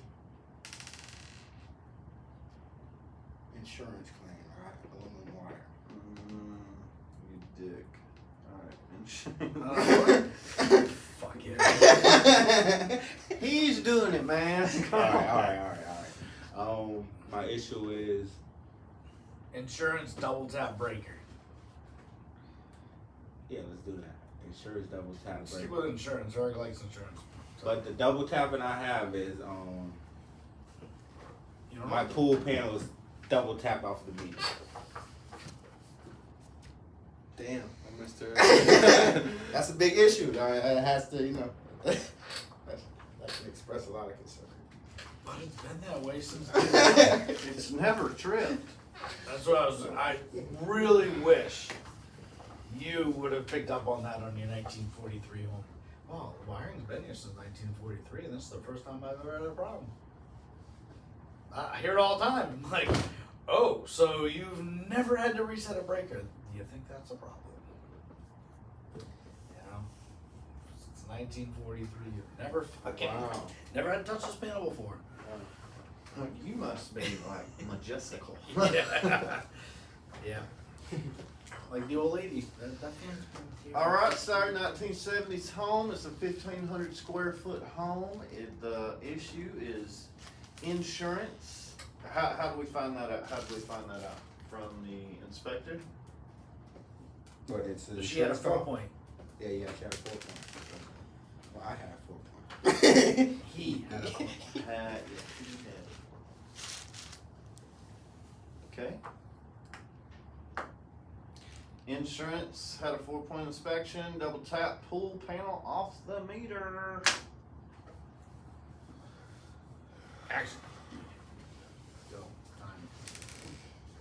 S4: Insurance claim, right? Aluminum wire.
S1: You dick. Alright,
S2: Fuck yeah.
S1: He's doing it, man.
S4: Alright. My issue is,
S2: Insurance double tap breaker.
S4: yeah, let's do that. Insurance double tap
S2: Let's
S4: break.
S2: keep with insurance. Eric likes insurance. So,
S4: But the double tapping I have is,
S2: you don't
S4: my
S2: know.
S4: pool panels double tap off the meter.
S3: Damn, Mr. That's a big issue. It has to, that can express a lot of concern.
S2: But it's been that way since.
S1: It's never tripped.
S2: That's what I really wish you would have picked up on that on your 1943 home. Oh, the wiring's been here since 1943, and this is the first time I've ever had a problem. I hear it all the time. I'm like, oh, so you've never had to reset a breaker. Do you think that's a problem? You know, since 1943, you've never fucking,
S4: Wow.
S2: never had to touch this panel before.
S1: You must be like majestical.
S2: Yeah. Yeah. Like the old lady. That thing's been
S1: All right, starting 1970s home. It's a 1,500 square foot home. The issue is insurance. How do we find that out? From the inspector?
S4: But it's a
S2: She had a
S4: insurance
S2: 4
S4: call.
S2: point.
S4: Yeah, she had a 4 point. Well, I had a 4 point.
S2: He had a 4 point.
S1: Yeah, he did. Okay. Insurance had a 4-point inspection, double tap pool panel off the meter.
S2: Action. Go. Time.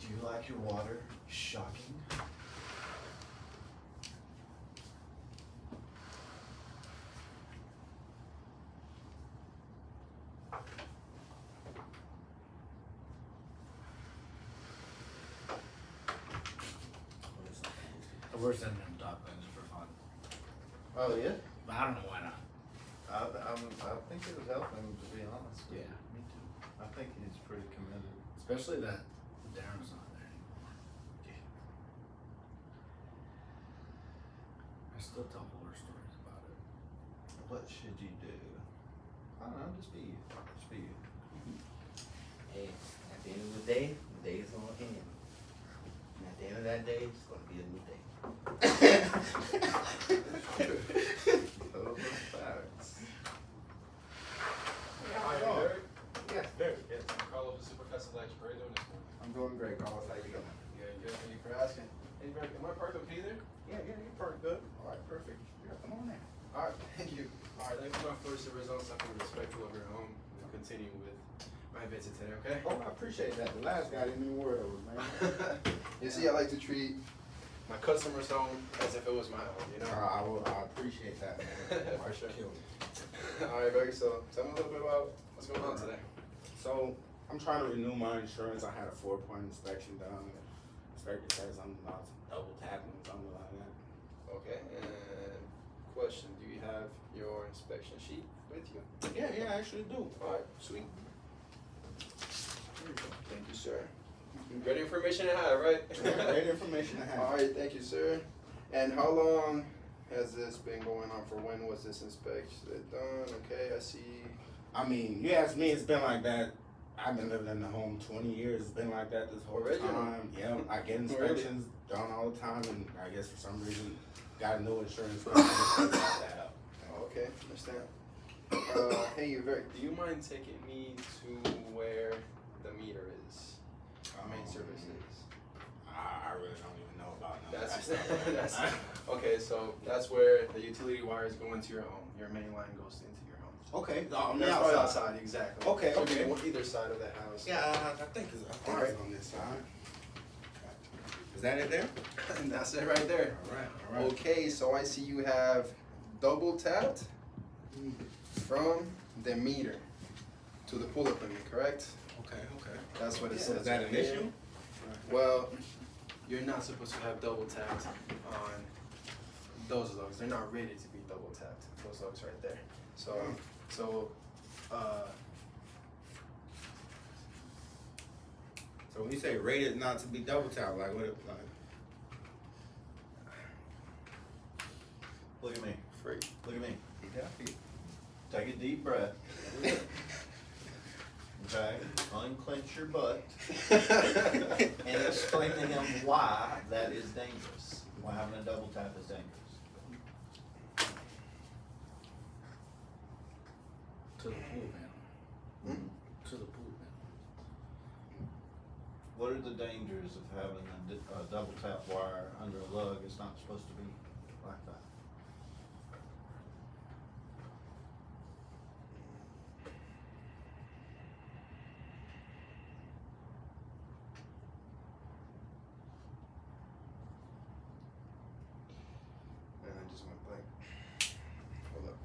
S1: Do you like your water shocking?
S2: We're sending him top guns for fun.
S1: Oh yeah.
S2: But I don't know why not.
S1: I think it would help him, to be honest.
S2: Yeah, me too.
S1: I think he's pretty committed.
S2: Especially that Darren's not there anymore. I still tell horror stories about it.
S1: What should you do? I don't know, just be you. Just be you.
S4: Hey, at the end of the day is gonna end. And at the end of that day, it's gonna be a new day.
S1: Those are facts.
S9: Hi, Eric.
S4: Yes, very good.
S9: Carlo, the Superfest Electric. How are you doing this morning?
S4: I'm doing great, Carlos. How you doing?
S9: Yeah, good. Thank you for asking. Hey, Eric, am I parked okay there?
S4: Yeah, you're pretty good. All right, perfect. Yeah, come on now.
S9: All right, thank you. All right, let me put my first results. I can respect you over at home. We'll continue with my visit today, okay?
S4: Oh, I appreciate that. The last guy didn't even word over, man.
S3: You see, I like to treat my customers' home as if it was my own, you know?
S4: I appreciate that, man.
S3: For sure.
S4: Killed it.
S3: All right, Barry, so tell me a little bit about what's going on today.
S4: So I'm trying to renew my insurance. I had a 4-point inspection done. Inspector says I'm about double tapping, something like that.
S3: Okay, and question, do you have your inspection sheet with you?
S4: Yeah, I actually do.
S3: All right, sweet. Here you go. Thank you, sir. Great information to have, right?
S4: Great information to have.
S3: All right, thank you, sir. And how long has this been going on for? When was this inspection done? Okay, I see.
S4: I mean, you ask me, it's been like that. I've been living in the home 20 years. It's been like that this whole
S3: Original.
S4: time. Yeah, I get inspections done all the time, and I guess for some reason, got a new insurance company to set that up.
S3: Oh, okay, understand. Hey, Yvette, do you mind taking me to where the meter is? Main service is.
S4: I really don't even know about none of
S3: That's
S4: that stuff.
S3: that's
S9: Okay, so that's where the utility wires go into your home. Your main line goes into your home.
S8: Okay, on
S9: That's
S8: the
S9: probably
S8: outside.
S9: outside, exactly.
S8: Okay,
S9: Should be
S8: okay.
S9: on either side of the house.
S8: Yeah, I think it's on this side. Is that it there?
S9: And that's it right there.
S8: All right.
S9: Okay, so I see you have double tapped from the meter to the pool equipment, correct?
S8: Okay.
S9: That's what it
S8: Yeah,
S9: says.
S8: is that
S9: right
S8: an
S9: here.
S8: issue?
S9: Well, you're not supposed to have double tapped on those lugs. They're not rated to be double tapped. Those lugs right there. So,
S8: So when you say rated not to be double tapped, like what?
S1: Look at me.
S9: free.
S1: Look at me.
S8: Yeah.
S1: Take a deep breath. Okay, unclench your butt and explain to him why that is dangerous. Why having a double tap is dangerous.
S2: To the pool panel. To the pool panel.
S1: What are the dangers of having a double tap wire under a lug? It's not supposed to be like that.
S9: And I just went blank. Hold up.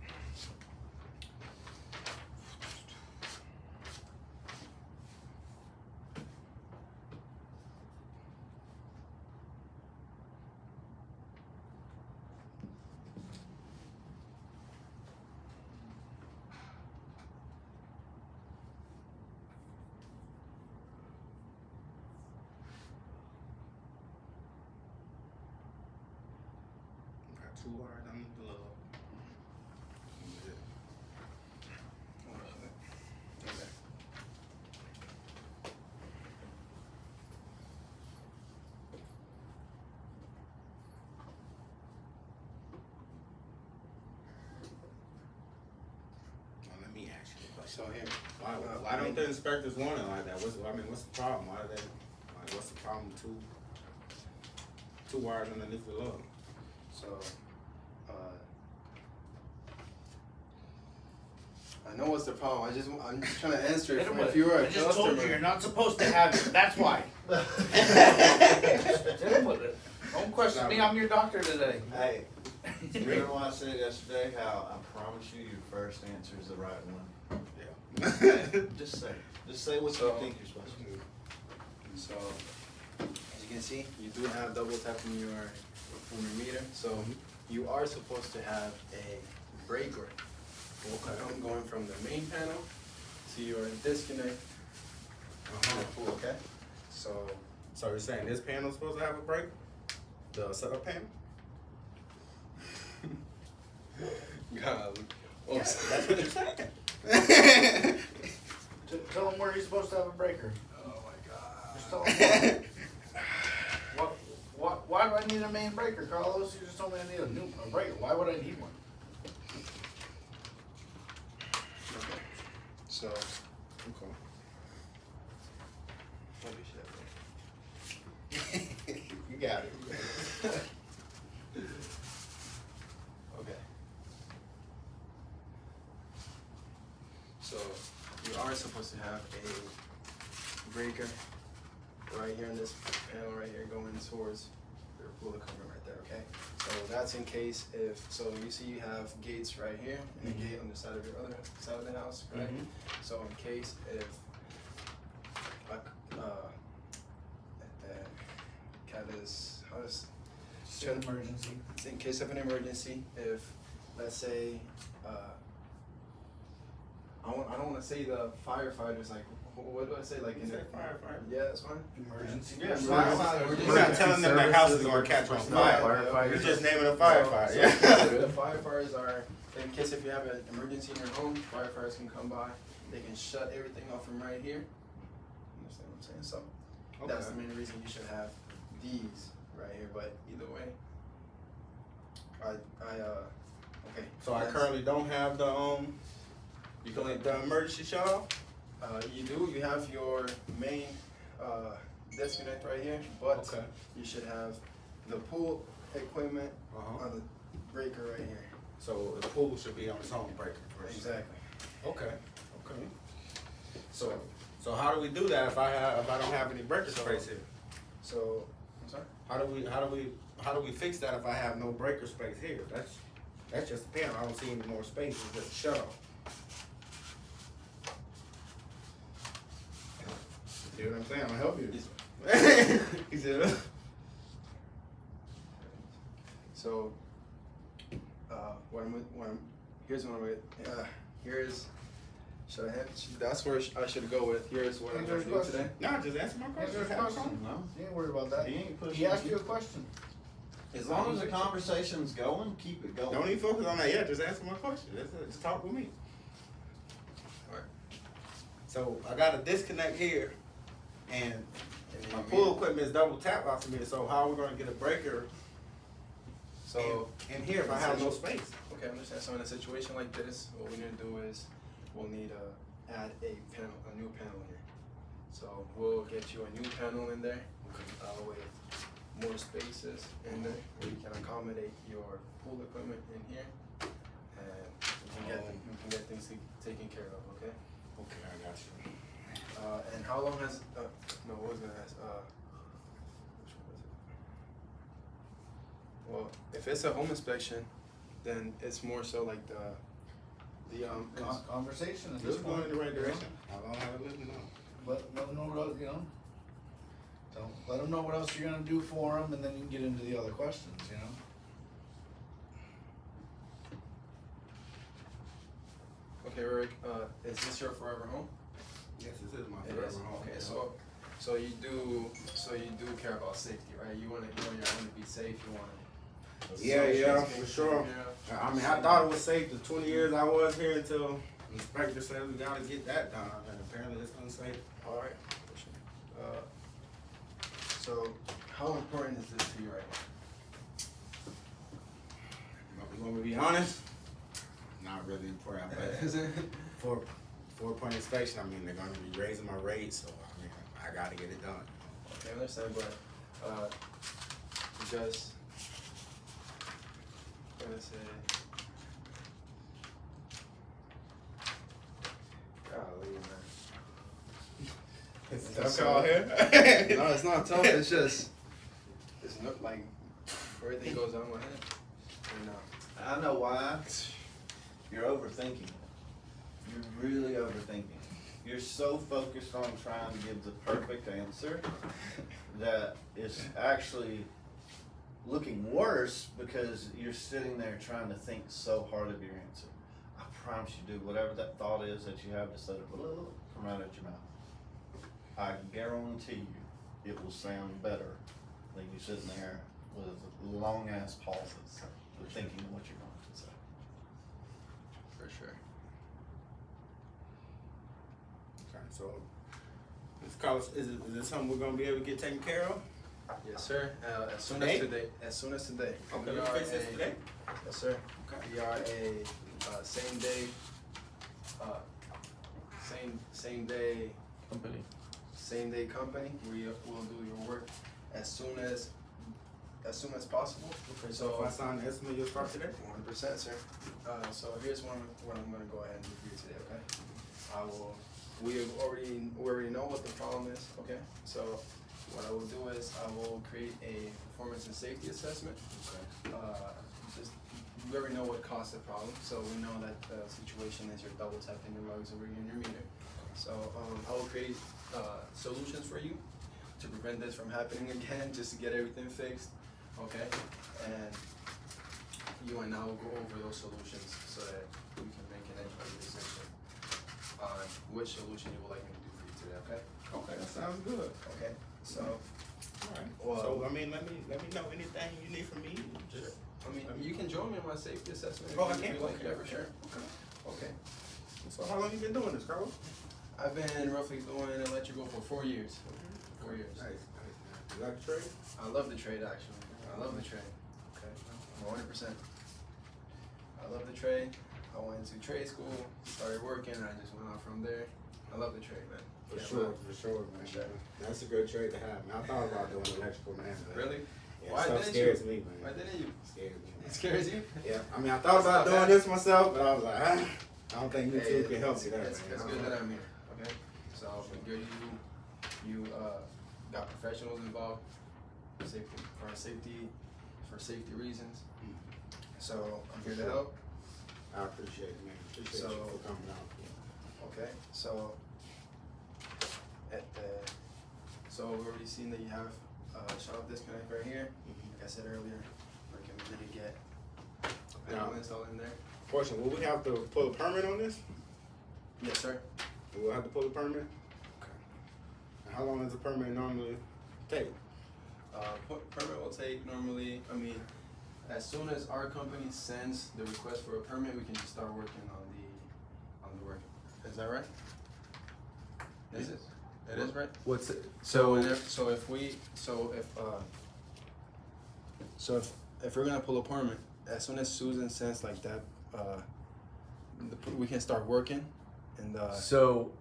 S8: Got 2 wires on the glove.
S9: Okay.
S8: Now, let me ask you a question.
S9: So here.
S8: Why don't the inspectors want it like that? What's the problem? Why do they? Like, what's the problem? Two wires underneath the lug.
S9: So, I know what's the problem. I'm just trying to answer it from if you were a
S2: I just told you
S9: customer.
S2: you're not supposed to have it. That's why. Don't question me. I'm your doctor today.
S1: Hey, you remember what I said yesterday? How I promise you your first answer is the right one.
S8: Yeah.
S1: Just say it. Just say what you
S9: So-
S1: think you're supposed to do.
S9: So, as you can see, you do have double tap from your meter. So, you are supposed to have a breaker. Okay. Going from the main panel to your disconnect.
S8: Okay.
S9: So,
S8: So you're saying this panel's supposed to have a break? The setup panel?
S9: golly.
S8: That's what you're saying.
S2: Tell him where he's supposed to have a breaker.
S9: Oh my
S2: Just
S9: god.
S2: tell him why do I need a main breaker, Carlos? You just told me I need a breaker. Why would I need one?
S9: Okay. So,
S8: Okay.
S9: holy shit.
S8: You got it.
S9: Okay. So you are supposed to have a breaker right here in this panel right here going towards your cooler cover right there, okay? So that's in case if, so you see you have gates right here and a gate on the side of your other side of the house, right? So in case if
S2: Emergency.
S9: in case of an emergency, if let's say I don't want to say the firefighters, like what do I say, like in
S8: You
S9: the
S8: say firefighter.
S9: Yeah, that's fine.
S2: Emergency.
S9: Yeah,
S8: We're not telling them the house is gonna catch on fire. You're just naming a firefighter.
S9: So,
S8: Yeah.
S9: the firefighters are, in case if you have an emergency in your home, firefighters can come by. They can shut everything off from right here. Understand what I'm saying? So that's the main reason you should have these right here. But either way, okay.
S8: So I currently don't have the the emergency shut off.
S9: You do. You have your main disconnect right here, but
S8: Okay.
S9: you should have the pool equipment
S4: Uh-huh.
S9: on the breaker right here.
S4: So the pool should be on its own breaker first.
S9: Exactly.
S4: Okay, okay. So how do we do that if I don't have any breaker space here?
S9: So, I'm sorry?
S4: How do we fix that if I have no breaker space here? That's just a panel. I don't see any more space. It's just a shut off. See what I'm saying? I'm gonna help you. He said,
S9: So, here's should I have, that's where I should go with. Here's what I'm gonna do today.
S4: no, just answer my question.
S1: Answer his question. No,
S3: You ain't worried about that.
S1: he ain't pushing.
S3: He asked you a question.
S1: As long as the conversation's going, keep it going.
S4: Don't even focus on that yet. Just answer my question. Just talk with me.
S9: Alright.
S4: So I got a disconnect here, and my pool equipment is double tap off of me. So how are we gonna get a breaker
S9: So,
S4: in here if I have no space?
S9: okay, I understand. So in a situation like this, what we need to do is we'll need to add a new panel here. So we'll get you a new panel in there with more spaces in there where you can accommodate your pool equipment in here, and we can get things taken care of. Okay.
S4: Okay, I got you.
S9: And how long has no? What was gonna ask? Which one was it? Well, if it's a home inspection, then it's more so like the
S3: Conversation at
S4: This
S3: this
S4: is going
S3: point.
S4: in the right direction. How long have it lived now?
S3: Let them know what, you know. Don't let them know what else you're gonna do for them, and then you can get into the other questions, you know.
S9: Okay, Rick. Is this your forever home?
S4: Yes, this is my
S9: It
S4: forever
S9: is.
S4: home.
S9: Okay, so you do care about safety, right? You want your home to be safe. You want
S4: Yeah, for sure. I mean, I thought it was safe the 20 years I was here until the inspector said we gotta get that done, and apparently it's unsafe.
S9: All right. So how important is this to you right
S4: But you want me to be honest? Not really important, but
S9: now?
S4: for 4-point inspection, I mean, they're gonna be raising my rates, so I mean, I gotta get it done.
S9: Okay, I understand, but just gonna say, golly, man.
S4: It's
S9: tough
S4: tough
S9: call
S4: out here.
S9: No, it's not tough. It's just it's not like everything goes on my head. And
S1: I know why. You're overthinking it. You're really overthinking it. You're so focused on trying to give the perfect answer that it's actually looking worse because you're sitting there trying to think so hard of your answer. I promise you, dude, whatever that thought is that you have, just let it come right out your mouth. I guarantee you it will sound better than you sitting there with long ass pauses thinking what you're going to say.
S9: for sure.
S4: Okay, so, Ms. Carlos, is it something we're gonna be able to get taken care of?
S9: Yes, sir. As soon
S4: Today?
S9: as today. As soon as today.
S4: Okay,
S9: We
S4: let's
S9: are
S4: fix this
S9: a-
S4: today.
S9: Yes, sir.
S4: Okay.
S9: We are a same day, same day company. We will do your work as soon as possible.
S4: Okay, so if I sign the estimate, you'll start today?
S9: 100%, sir. So here's what I'm gonna go ahead and do for you today. Okay. We already know what the problem is. Okay. So what I will do is I will create a performance and safety assessment.
S4: Okay.
S9: We already know what caused the problem, so we know that the situation is you're double tapping your lugs over in your meter. So I will create solutions for you to prevent this from happening again, just to get everything fixed. Okay, and you and I will go over those solutions so that we can make an educated decision on which solution you would like me to do for you today. Okay.
S4: Okay, that sounds good.
S9: Okay. So
S4: Alright,
S9: Well-
S4: so, I mean, let me know anything you need from me, just.
S9: I mean, you can join me in my safety assessment.
S4: Oh, I
S9: if you
S4: can?
S9: like
S4: Okay,
S9: that, for
S4: okay.
S9: sure. Okay.
S4: So how long you been doing this, Carlos?
S9: I've been roughly doing electrical for 4 years. 4 years.
S4: Nice. You like the trade?
S9: I love the trade, actually. I love the trade. Okay. 100%. I love the trade. I went to trade school, started working, I just went on from there. I love the trade, man.
S4: For
S9: Yeah,
S4: sure,
S9: man.
S4: for sure, man.
S9: For sure.
S4: That's a good trade to have, man. I thought about doing electrical, man. but-
S9: Really?
S8: Yeah,
S9: Why
S8: stuff
S9: didn't
S8: scares
S9: you?
S8: me,
S9: Why
S8: man.
S9: didn't you?
S8: Scares me.
S9: It scares you?
S8: Yeah, I mean, I thought about
S9: That's
S8: doing
S9: not
S8: this myself, but I was like, I don't think you
S9: Hey,
S8: two can help me there,
S9: It's
S8: man.
S9: good that I'm here. Okay. So good you got professionals involved for safety reasons. So I'm here to help.
S8: I appreciate it, man. Appreciate
S9: So-
S8: you for coming out.
S9: Okay. So we've already seen that you have shut off disconnect right here. Like I said earlier, recommended to get a panel installed in there.
S8: Question, will we have to pull a permit on this?
S9: Yes, sir.
S8: We'll have to pull a permit? Okay. And how long does a permit normally take?
S9: Permit will take normally, as soon as our company sends the request for a permit, we can just start working on the work. Is that right? Is it? It is right?
S6: What's it?
S9: So
S6: So
S9: if we're gonna pull a permit, as soon as Susan sends like that, we can start working and
S6: So,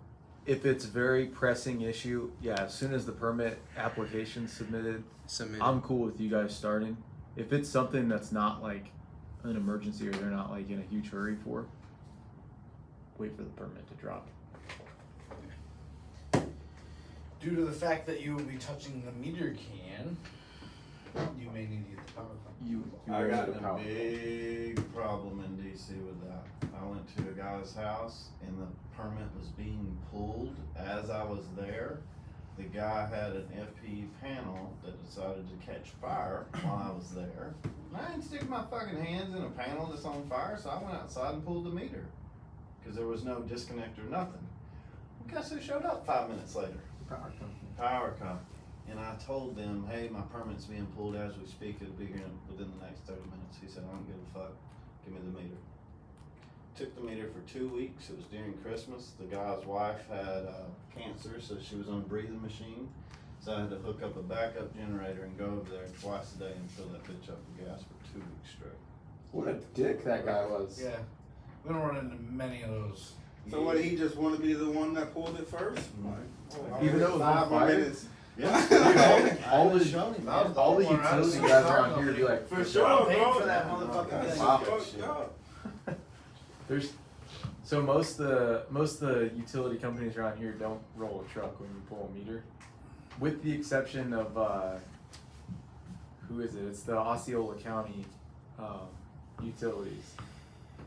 S6: if it's very pressing issue, yeah, as soon as the permit application's submitted,
S9: submit.
S6: I'm cool with you guys starting. If it's something that's not like an emergency or they're not like in a huge hurry for, wait for the permit to drop.
S2: Due to the fact that you will be touching the meter can, you may need to get the power company.
S6: You
S1: I
S6: already
S1: got
S6: have the
S1: a
S6: power.
S1: big problem in DC with that. I went to a guy's house and the permit was being pulled as I was there. The guy had an FPE panel that decided to catch fire while I was there. I didn't stick my fucking hands in a panel that's on fire, so I went outside and pulled the meter. Cause there was no disconnect or nothing. Guess who showed up 5 minutes later?
S6: Power company.
S1: Power company. And I told them, hey, my permit's being pulled as we speak, it'll be here within the next 30 minutes. He said, I don't give a fuck, give me the meter. Took the meter for 2 weeks, it was during Christmas. The guy's wife had cancer, so she was on a breathing machine. So I had to hook up a backup generator and go over there twice a day and fill that bitch up with gas for 2 weeks straight.
S6: What a dick that guy was.
S2: Yeah, we don't run into many of those.
S8: So what, he just wanna be the one that pulled it first?
S6: Even though it was on
S8: 5 more
S6: fire?
S8: minutes.
S1: Yeah.
S6: all the
S1: showed him.
S6: all the utility guys around here be like,
S2: For sure, I'm paying
S8: bro.
S2: for that motherfucking thing.
S6: Wow.
S8: Fucked up.
S6: there's so most of the utility companies around here don't roll a truck when you pull a meter, with the exception of who is it? It's the Osceola County utilities.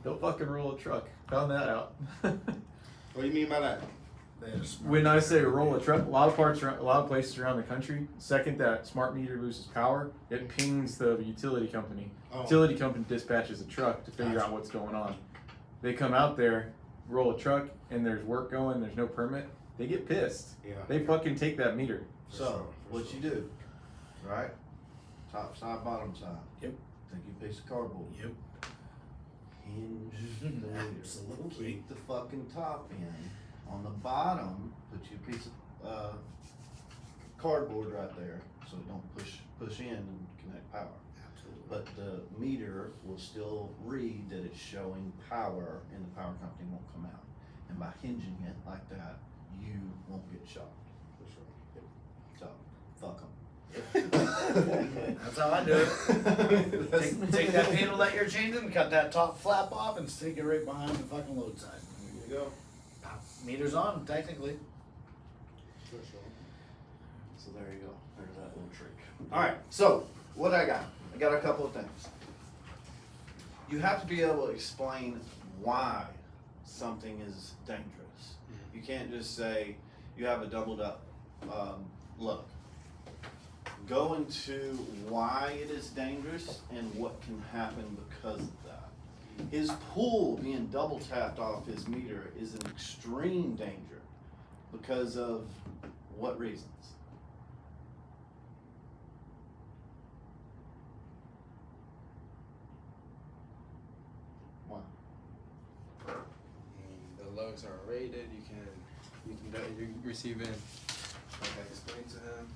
S6: They'll fucking roll a truck. Found that out.
S8: What do you mean by that?
S6: When I say roll a truck, a lot of places around the country, second that smart meter loses power, it pings the utility company.
S8: Oh.
S6: Utility company dispatches a truck to figure out what's going on. They come out there, roll a truck, and there's work going, there's no permit. They get pissed.
S8: Yeah.
S6: They fucking take that meter.
S1: So, what you do, right? Top side, bottom side.
S2: Yep.
S1: Take your piece of cardboard.
S2: Yep.
S1: Hinge the meter.
S2: Absolutely.
S1: Keep the fucking top in. On the bottom, put your piece of cardboard right there, so it don't push in and connect power.
S2: Absolutely.
S1: But the meter will still read that it's showing power, and the power company won't come out. And by hinging it like that, you won't get shocked. For sure. So, fuck them.
S2: That's how I do it. Take that panel that you're changing, cut that top flap off, and stick it right behind the fucking load side.
S1: There you go.
S2: Meter's on, technically.
S1: So there you go. There's that little trick. Alright, so what I got a couple of things. You have to be able to explain why something is dangerous. You can't just say you have a doubled up look. Go into why it is dangerous and what can happen because of that. His pool being double tapped off his meter is an extreme danger because of what reasons? Why?
S9: The lugs aren't rated. You're receiving, like I explained to him.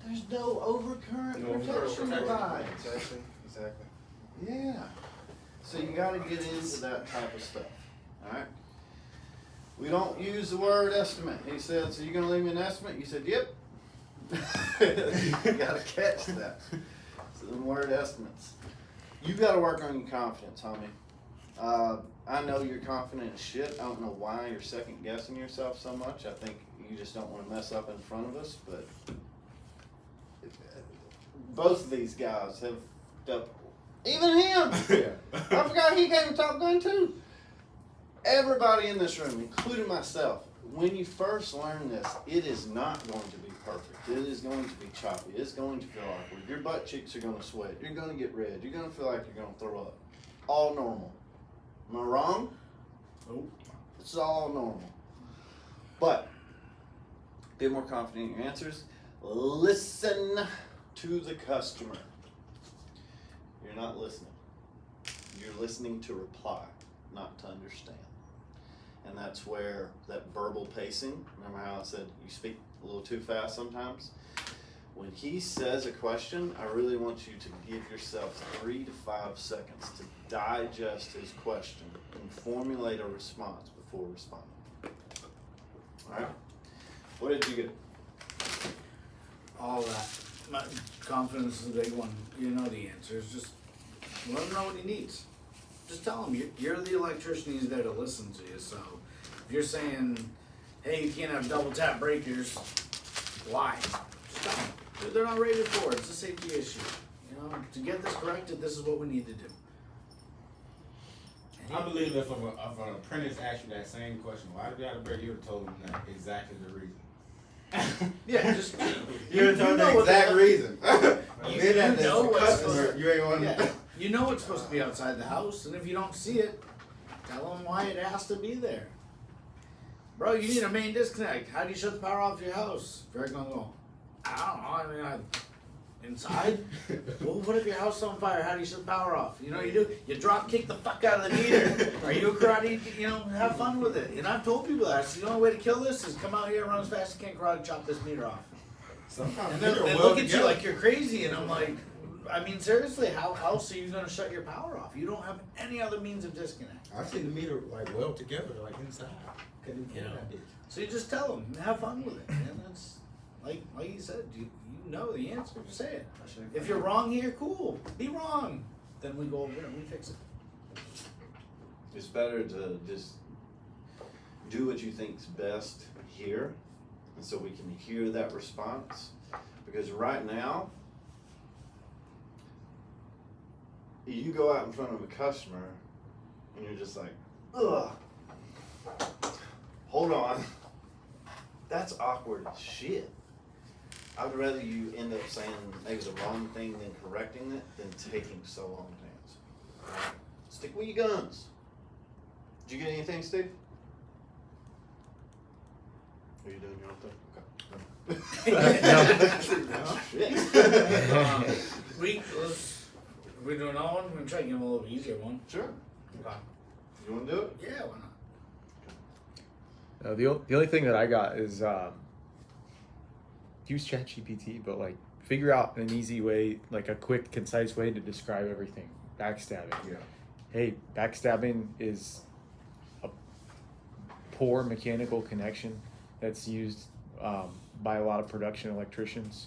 S1: There's no overcurrent
S8: No
S1: protection device.
S9: Protection, exactly.
S1: Yeah. So you gotta get into that type of stuff, alright? We don't use the word estimate. He said, so you gonna leave me an estimate? You said, yep. You gotta catch that. So them word estimates. You gotta work on your confidence, homie. I know you're confident as shit. I don't know why you're second guessing yourself so much. I think you just don't wanna mess up in front of us, but both of these guys have up. Even him! I forgot he came to Top Gun too. Everybody in this room, including myself, when you first learn this, it is not going to be perfect. It is going to be choppy. It's going to feel awkward. Your butt cheeks are going to sweat. You're going to get red. You're going to feel like you're going to throw up. All normal. Am I wrong?
S2: Nope.
S1: It's all normal. But, be more confident in your answers. Listen to the customer. You're not listening. You're listening to reply, not to understand. And that's where that verbal pacing, remember how I said you speak a little too fast sometimes? When he says a question, I really want you to give yourself 3 to 5 seconds to digest his question and formulate a response before responding. All right? What did you get?
S2: All that. My confidence is a big one. You know the answers. Just let him know what he needs. Just tell him you're the electrician. He's there to listen to you. So if you're saying, "Hey, you can't have double tap breakers," why? Just tell him they're not rated for it. It's a safety issue. You know, to get this corrected, this is what we need to do.
S4: I believe if an apprentice asked you that same question, why did you have to break? You would have told him that exactly the reason.
S2: Yeah, just
S8: You would have told
S2: know
S8: the
S2: what
S8: exact
S2: the-
S8: reason.
S2: You
S8: Being that
S2: know
S8: the
S2: what's
S8: customer,
S2: supposed to-
S8: you ain't want
S2: Yeah, you know it's supposed to be outside the house, and if you don't see it, tell them why it has to be there. Bro, you need a main disconnect. How do you shut the power off your house? Greg gonna go, I don't know. Inside? Well, what if your house is on fire? How do you shut the power off? You know what you do? You drop kick the fuck out of the meter. Are you a karate? You know, have fun with it. And I've told people that. I said, the only way to kill this is come out here and run as fast as you can, karate chop this meter off.
S4: Sometimes
S2: And then
S4: people
S2: they
S4: will
S2: look at you
S4: together.
S2: like you're crazy, and I'm like, I mean, seriously, how else are you gonna shut your power off? You don't have any other means of disconnect.
S4: I've seen the meter like weld together, like inside. Couldn't
S2: You
S4: even
S2: know.
S4: that ditch.
S2: So you just tell them, have fun with it, and that's like you said, you know the answer. Just say it. If you're wrong here, cool. Be wrong. Then we go over there and we fix it.
S1: It's better to just do what you think's best here, and so we can hear that response. Because right now, you go out in front of a customer, and you're just like, ugh, hold on. That's awkward as shit. I would rather you end up saying maybe the wrong thing than correcting it than taking so long to answer. Alright? Stick with your guns. Did you get anything, Steve? Are you doing your own thing? Okay.
S2: We do another one. We're gonna try to give them a little easier one.
S1: Sure.
S2: Okay.
S1: You wanna do it?
S2: Yeah, why not?
S6: The only thing that I got is use ChatGPT, but like figure out an easy way, like a quick, concise way to describe everything. Backstabbing.
S4: Yeah.
S6: Hey, backstabbing is a poor mechanical connection that's used by a lot of production electricians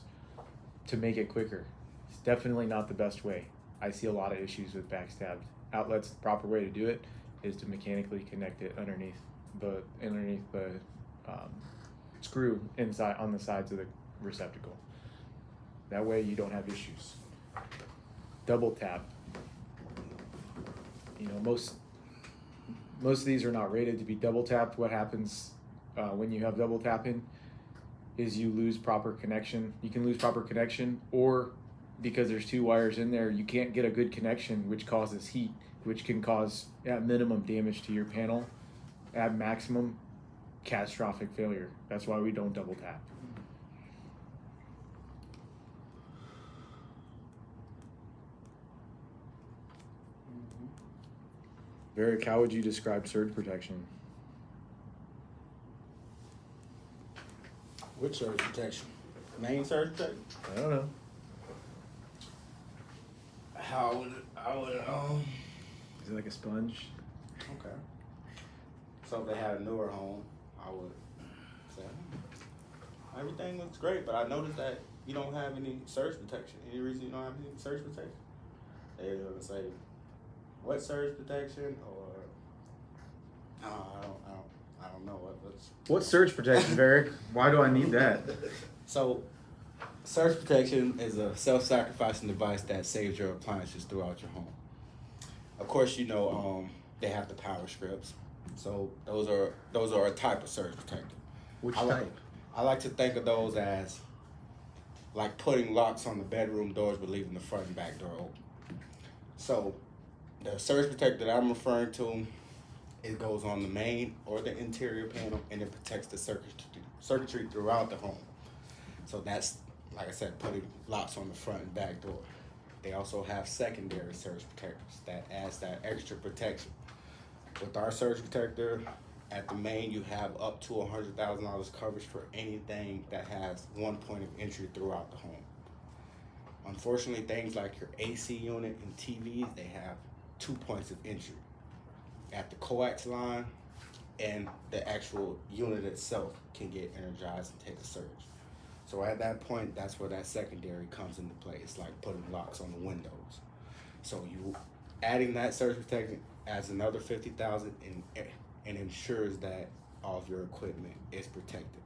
S6: to make it quicker. It's definitely not the best way. I see a lot of issues with backstabbed outlets. The proper way to do it is to mechanically connect it underneath the screw inside on the sides of the receptacle. That way you don't have issues. Double tap. You know, most of these are not rated to be double tapped. What happens when you have double tapping is you lose proper connection. You can lose proper connection, or because there's 2 wires in there, you can't get a good connection, which causes heat, which can cause at minimum damage to your panel, at maximum catastrophic failure. That's why we don't double tap. Varick, how would you describe surge protection?
S4: Which surge protection? Main surge protection?
S6: I don't know.
S4: I would
S6: Is it like a sponge?
S4: okay. So if they had a newer home, I would say everything looks great, but I noticed that you don't have any surge protection. Any reason you don't have any surge protection? They're gonna say, what surge protection, or I don't know what's.
S6: What surge protection, Eric? Why do I need that?
S4: So, surge protection is a self-sacrificing device that saves your appliances throughout your home. Of course, you know they have the power strips. So those are a type of surge protector.
S6: Which
S4: I like-
S6: type?
S4: I like to think of those as like putting locks on the bedroom doors but leaving the front and back door open. So the surge protector that I'm referring to, it goes on the main or the interior panel, and it protects the circuitry throughout the home. So that's, like I said, putting locks on the front and back door. They also have secondary surge protectors that adds that extra protection. With our surge protector, at the main, you have up to $100,000 coverage for anything that has one point of entry throughout the home. Unfortunately, things like your AC unit and TVs, they have 2 points of entry at the coax line, and the actual unit itself can get energized and take a surge. So at that point, that's where that secondary comes into play. It's like putting locks on the windows. So you adding that surge protection adds another $50,000 and ensures that all of your equipment is protected.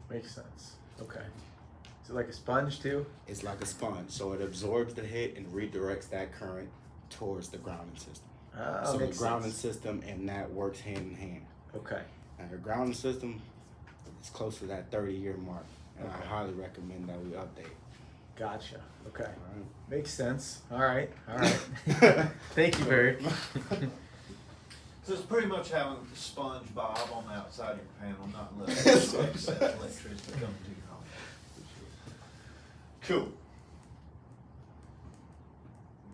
S6: Makes sense. Okay. Is it like a sponge too?
S4: It's like a sponge, so it absorbs the hit and redirects that current towards the grounding system. So the
S6: Makes
S4: grounding
S6: sense.
S4: system and that works hand in hand.
S6: Okay.
S4: And your grounding system is close to that 30-year mark, and
S6: Okay.
S4: I highly recommend that we update.
S6: Gotcha. Okay.
S4: All right.
S6: Makes sense. All right. All right. Thank you, Barry.
S1: So it's pretty much having SpongeBob on the outside of your panel, not unless it's electricity comes to your home. Cool.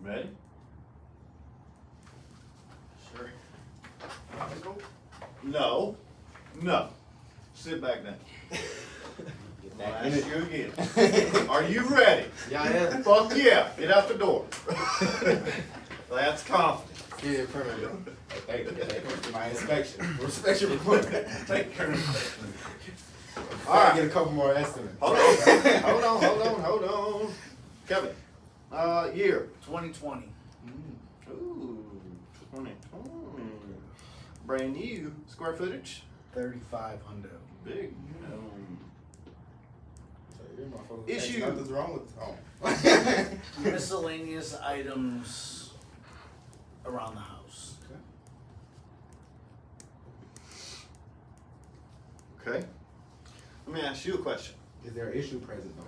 S1: Ready?
S2: Sure.
S1: No. No. Sit back down.
S4: Get
S1: I'll
S4: that
S1: ask
S4: energy.
S1: you again. Are you ready?
S3: Yeah, I am.
S1: Fuck yeah. Get out the door. That's confident.
S3: Give you a permit, bro.
S4: Thank you. Thank you for my inspection.
S1: Respect your report. Take care of it.
S4: All right, get a couple more estimates.
S1: Hold on. Hold on. Kevin, year.
S2: 2020.
S1: Ooh, 2020. Brand new. Square footage.
S2: 3,500.
S1: Big.
S4: So you're my folks.
S1: Issue.
S4: Nothing's wrong with the home.
S2: Miscellaneous items around the house.
S1: Okay. Let me ask you a question.
S4: Is there an issue present though?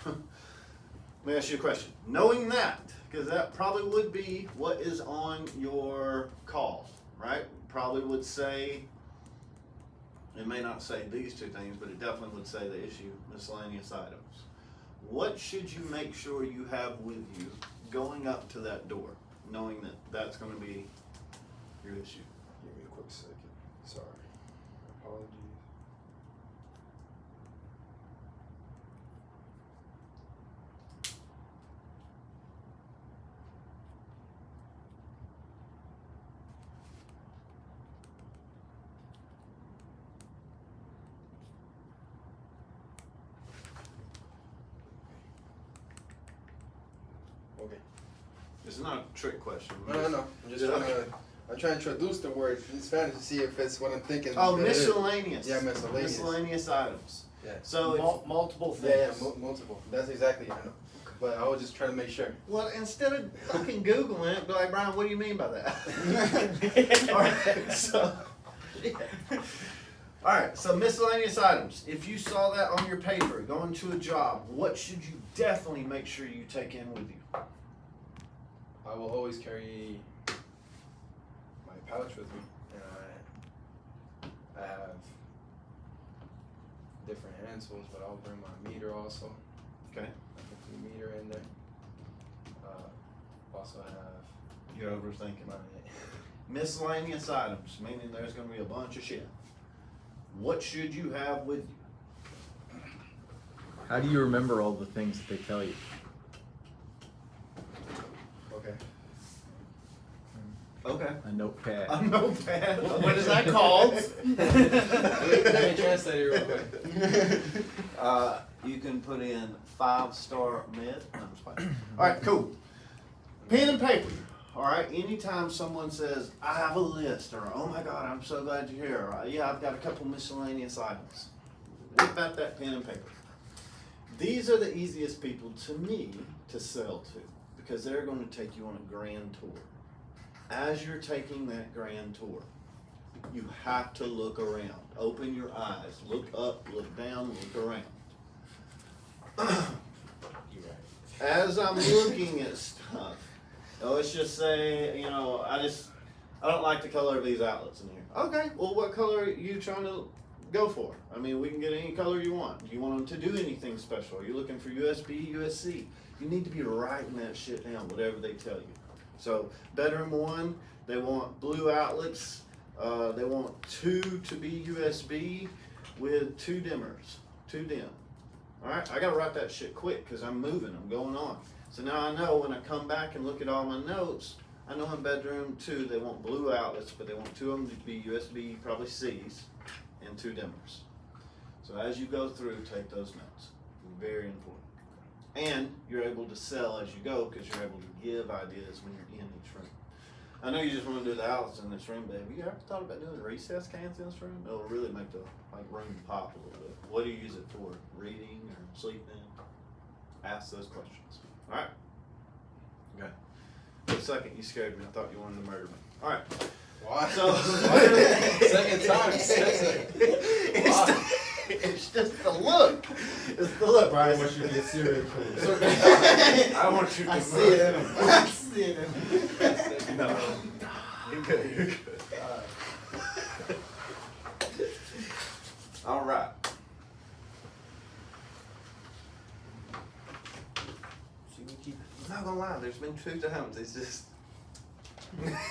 S1: Let me ask you a question. Knowing that, because that probably would be what is on your call, right? Probably would say, it may not say these two things, but it definitely would say the issue, miscellaneous items. What should you make sure you have with you going up to that door, knowing that that's going to be your issue?
S3: Give me a quick second. Sorry. Apologies. Okay.
S1: It's not a trick question.
S3: No. I'm trying to introduce the word in Spanish to see if it's what I'm thinking.
S1: Oh,
S3: that it is.
S1: miscellaneous.
S3: Yeah, miscellaneous.
S1: Miscellaneous items.
S3: Yeah.
S1: So, if,
S2: Multiple
S3: Yeah,
S2: things.
S3: multiple. That's exactly it. I know. But I was just trying to make sure.
S1: well, instead of fucking Googling it, be like, Brian, what do you mean by that? Alright, so. Alright, so miscellaneous items. If you saw that on your paper, going to a job, what should you definitely make sure you take in with you?
S3: I will always carry my pouch with me, and I have different hand tools, but I'll bring my meter also.
S1: Okay.
S3: I can put a meter in there. Also have
S1: You're overthinking.
S3: my
S1: Miscellaneous items, meaning there's gonna be a bunch of shit. What should you have with you?
S6: How do you remember all the things that they tell you?
S3: okay.
S1: Okay.
S6: A notepad.
S1: A notepad.
S2: What is that called?
S9: Let me translate it real quick.
S1: You can put in 5-star med. No, I'm just playing. All right, cool. Pen and paper. All right. Anytime someone says, "I have a list," or "Oh my God, I'm so glad you're here," or, "Yeah, I've got a couple miscellaneous items," whip out that pen and paper. These are the easiest people to me to sell to because they're going to take you on a grand tour. As you're taking that grand tour, you have to look around. Open your eyes. Look up, look down, look around. As I'm looking at stuff, let's just say, I don't like the color of these outlets in here. Okay, well, what color are you trying to go for? I mean, we can get any color you want. Do you want them to do anything special? Are you looking for USB, USB? You need to be writing that shit down, whatever they tell you. So, bedroom 1, they want blue outlets. They want 2 to be USB with 2 dimmers, 2 dim. All right, I gotta write that shit quick because I'm moving, I'm going on. So now I know when I come back and look at all my notes, I know in bedroom 2 they want blue outlets, but they want 2 of them to be USB, probably C's, and 2 dimmers. So as you go through, take those notes. Very important. And you're able to sell as you go because you're able to give ideas when you're in each room. I know you just want to do the outlets in this room, but have you ever thought about doing recess cans in this room? It'll really make the room pop a little bit. What do you use it for? Reading or sleeping? Ask those questions. All right. Okay. For a second, you scared me. I thought you wanted to murder me. All right.
S2: Why?
S1: So
S9: Second time.
S1: it's just the look. It's the look.
S4: Brian wants you to be a serial killer.
S1: I want you to.
S3: I see it in him. I see it in him.
S1: No. You're good. You're good. All right. I'm not gonna lie. There's been 2 times. It's just.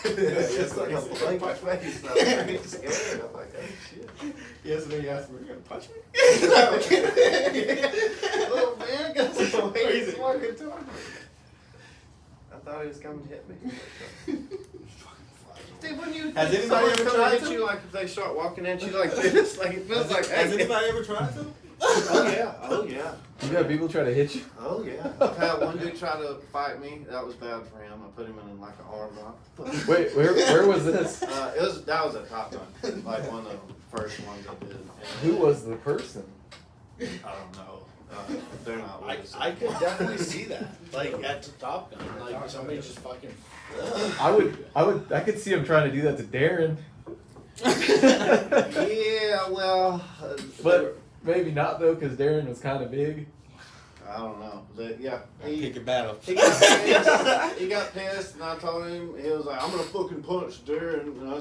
S1: It's just like a blank face. I'm very scared. I'm like, oh shit.
S4: Yesterday you asked me, "You gonna punch me?"
S1: Little man got some way he's walking toward me. I thought he was coming to hit me. Dude, when you
S8: Has anybody
S1: someone
S8: ever
S1: come
S8: tried
S1: at
S8: to?
S1: you, like if they start walking at you like this, like it feels like.
S8: Has
S1: hey,
S8: anybody ever tried to?
S1: Oh yeah, oh yeah,
S6: You got people try to hit you?
S1: oh yeah. I've had one dude try to fight me. That was bad for him. I put him in like an arm lock.
S6: Wait, where was this?
S1: That was a Top Gun, like one of the first ones I did. And
S6: Who was the person?
S1: I don't know. They're not with us
S2: I could
S1: anymore.
S2: definitely see that. Like at the Top Gun. Like somebody just fucking.
S6: I could see him trying to do that to Darren.
S1: Yeah, well,
S6: But maybe not though, because Darren was kind of big.
S1: I don't know. Yeah,
S8: Pick your battle.
S1: he got pissed. He got pissed, and I told him, he was like, "I'm gonna fucking punch Darren," and I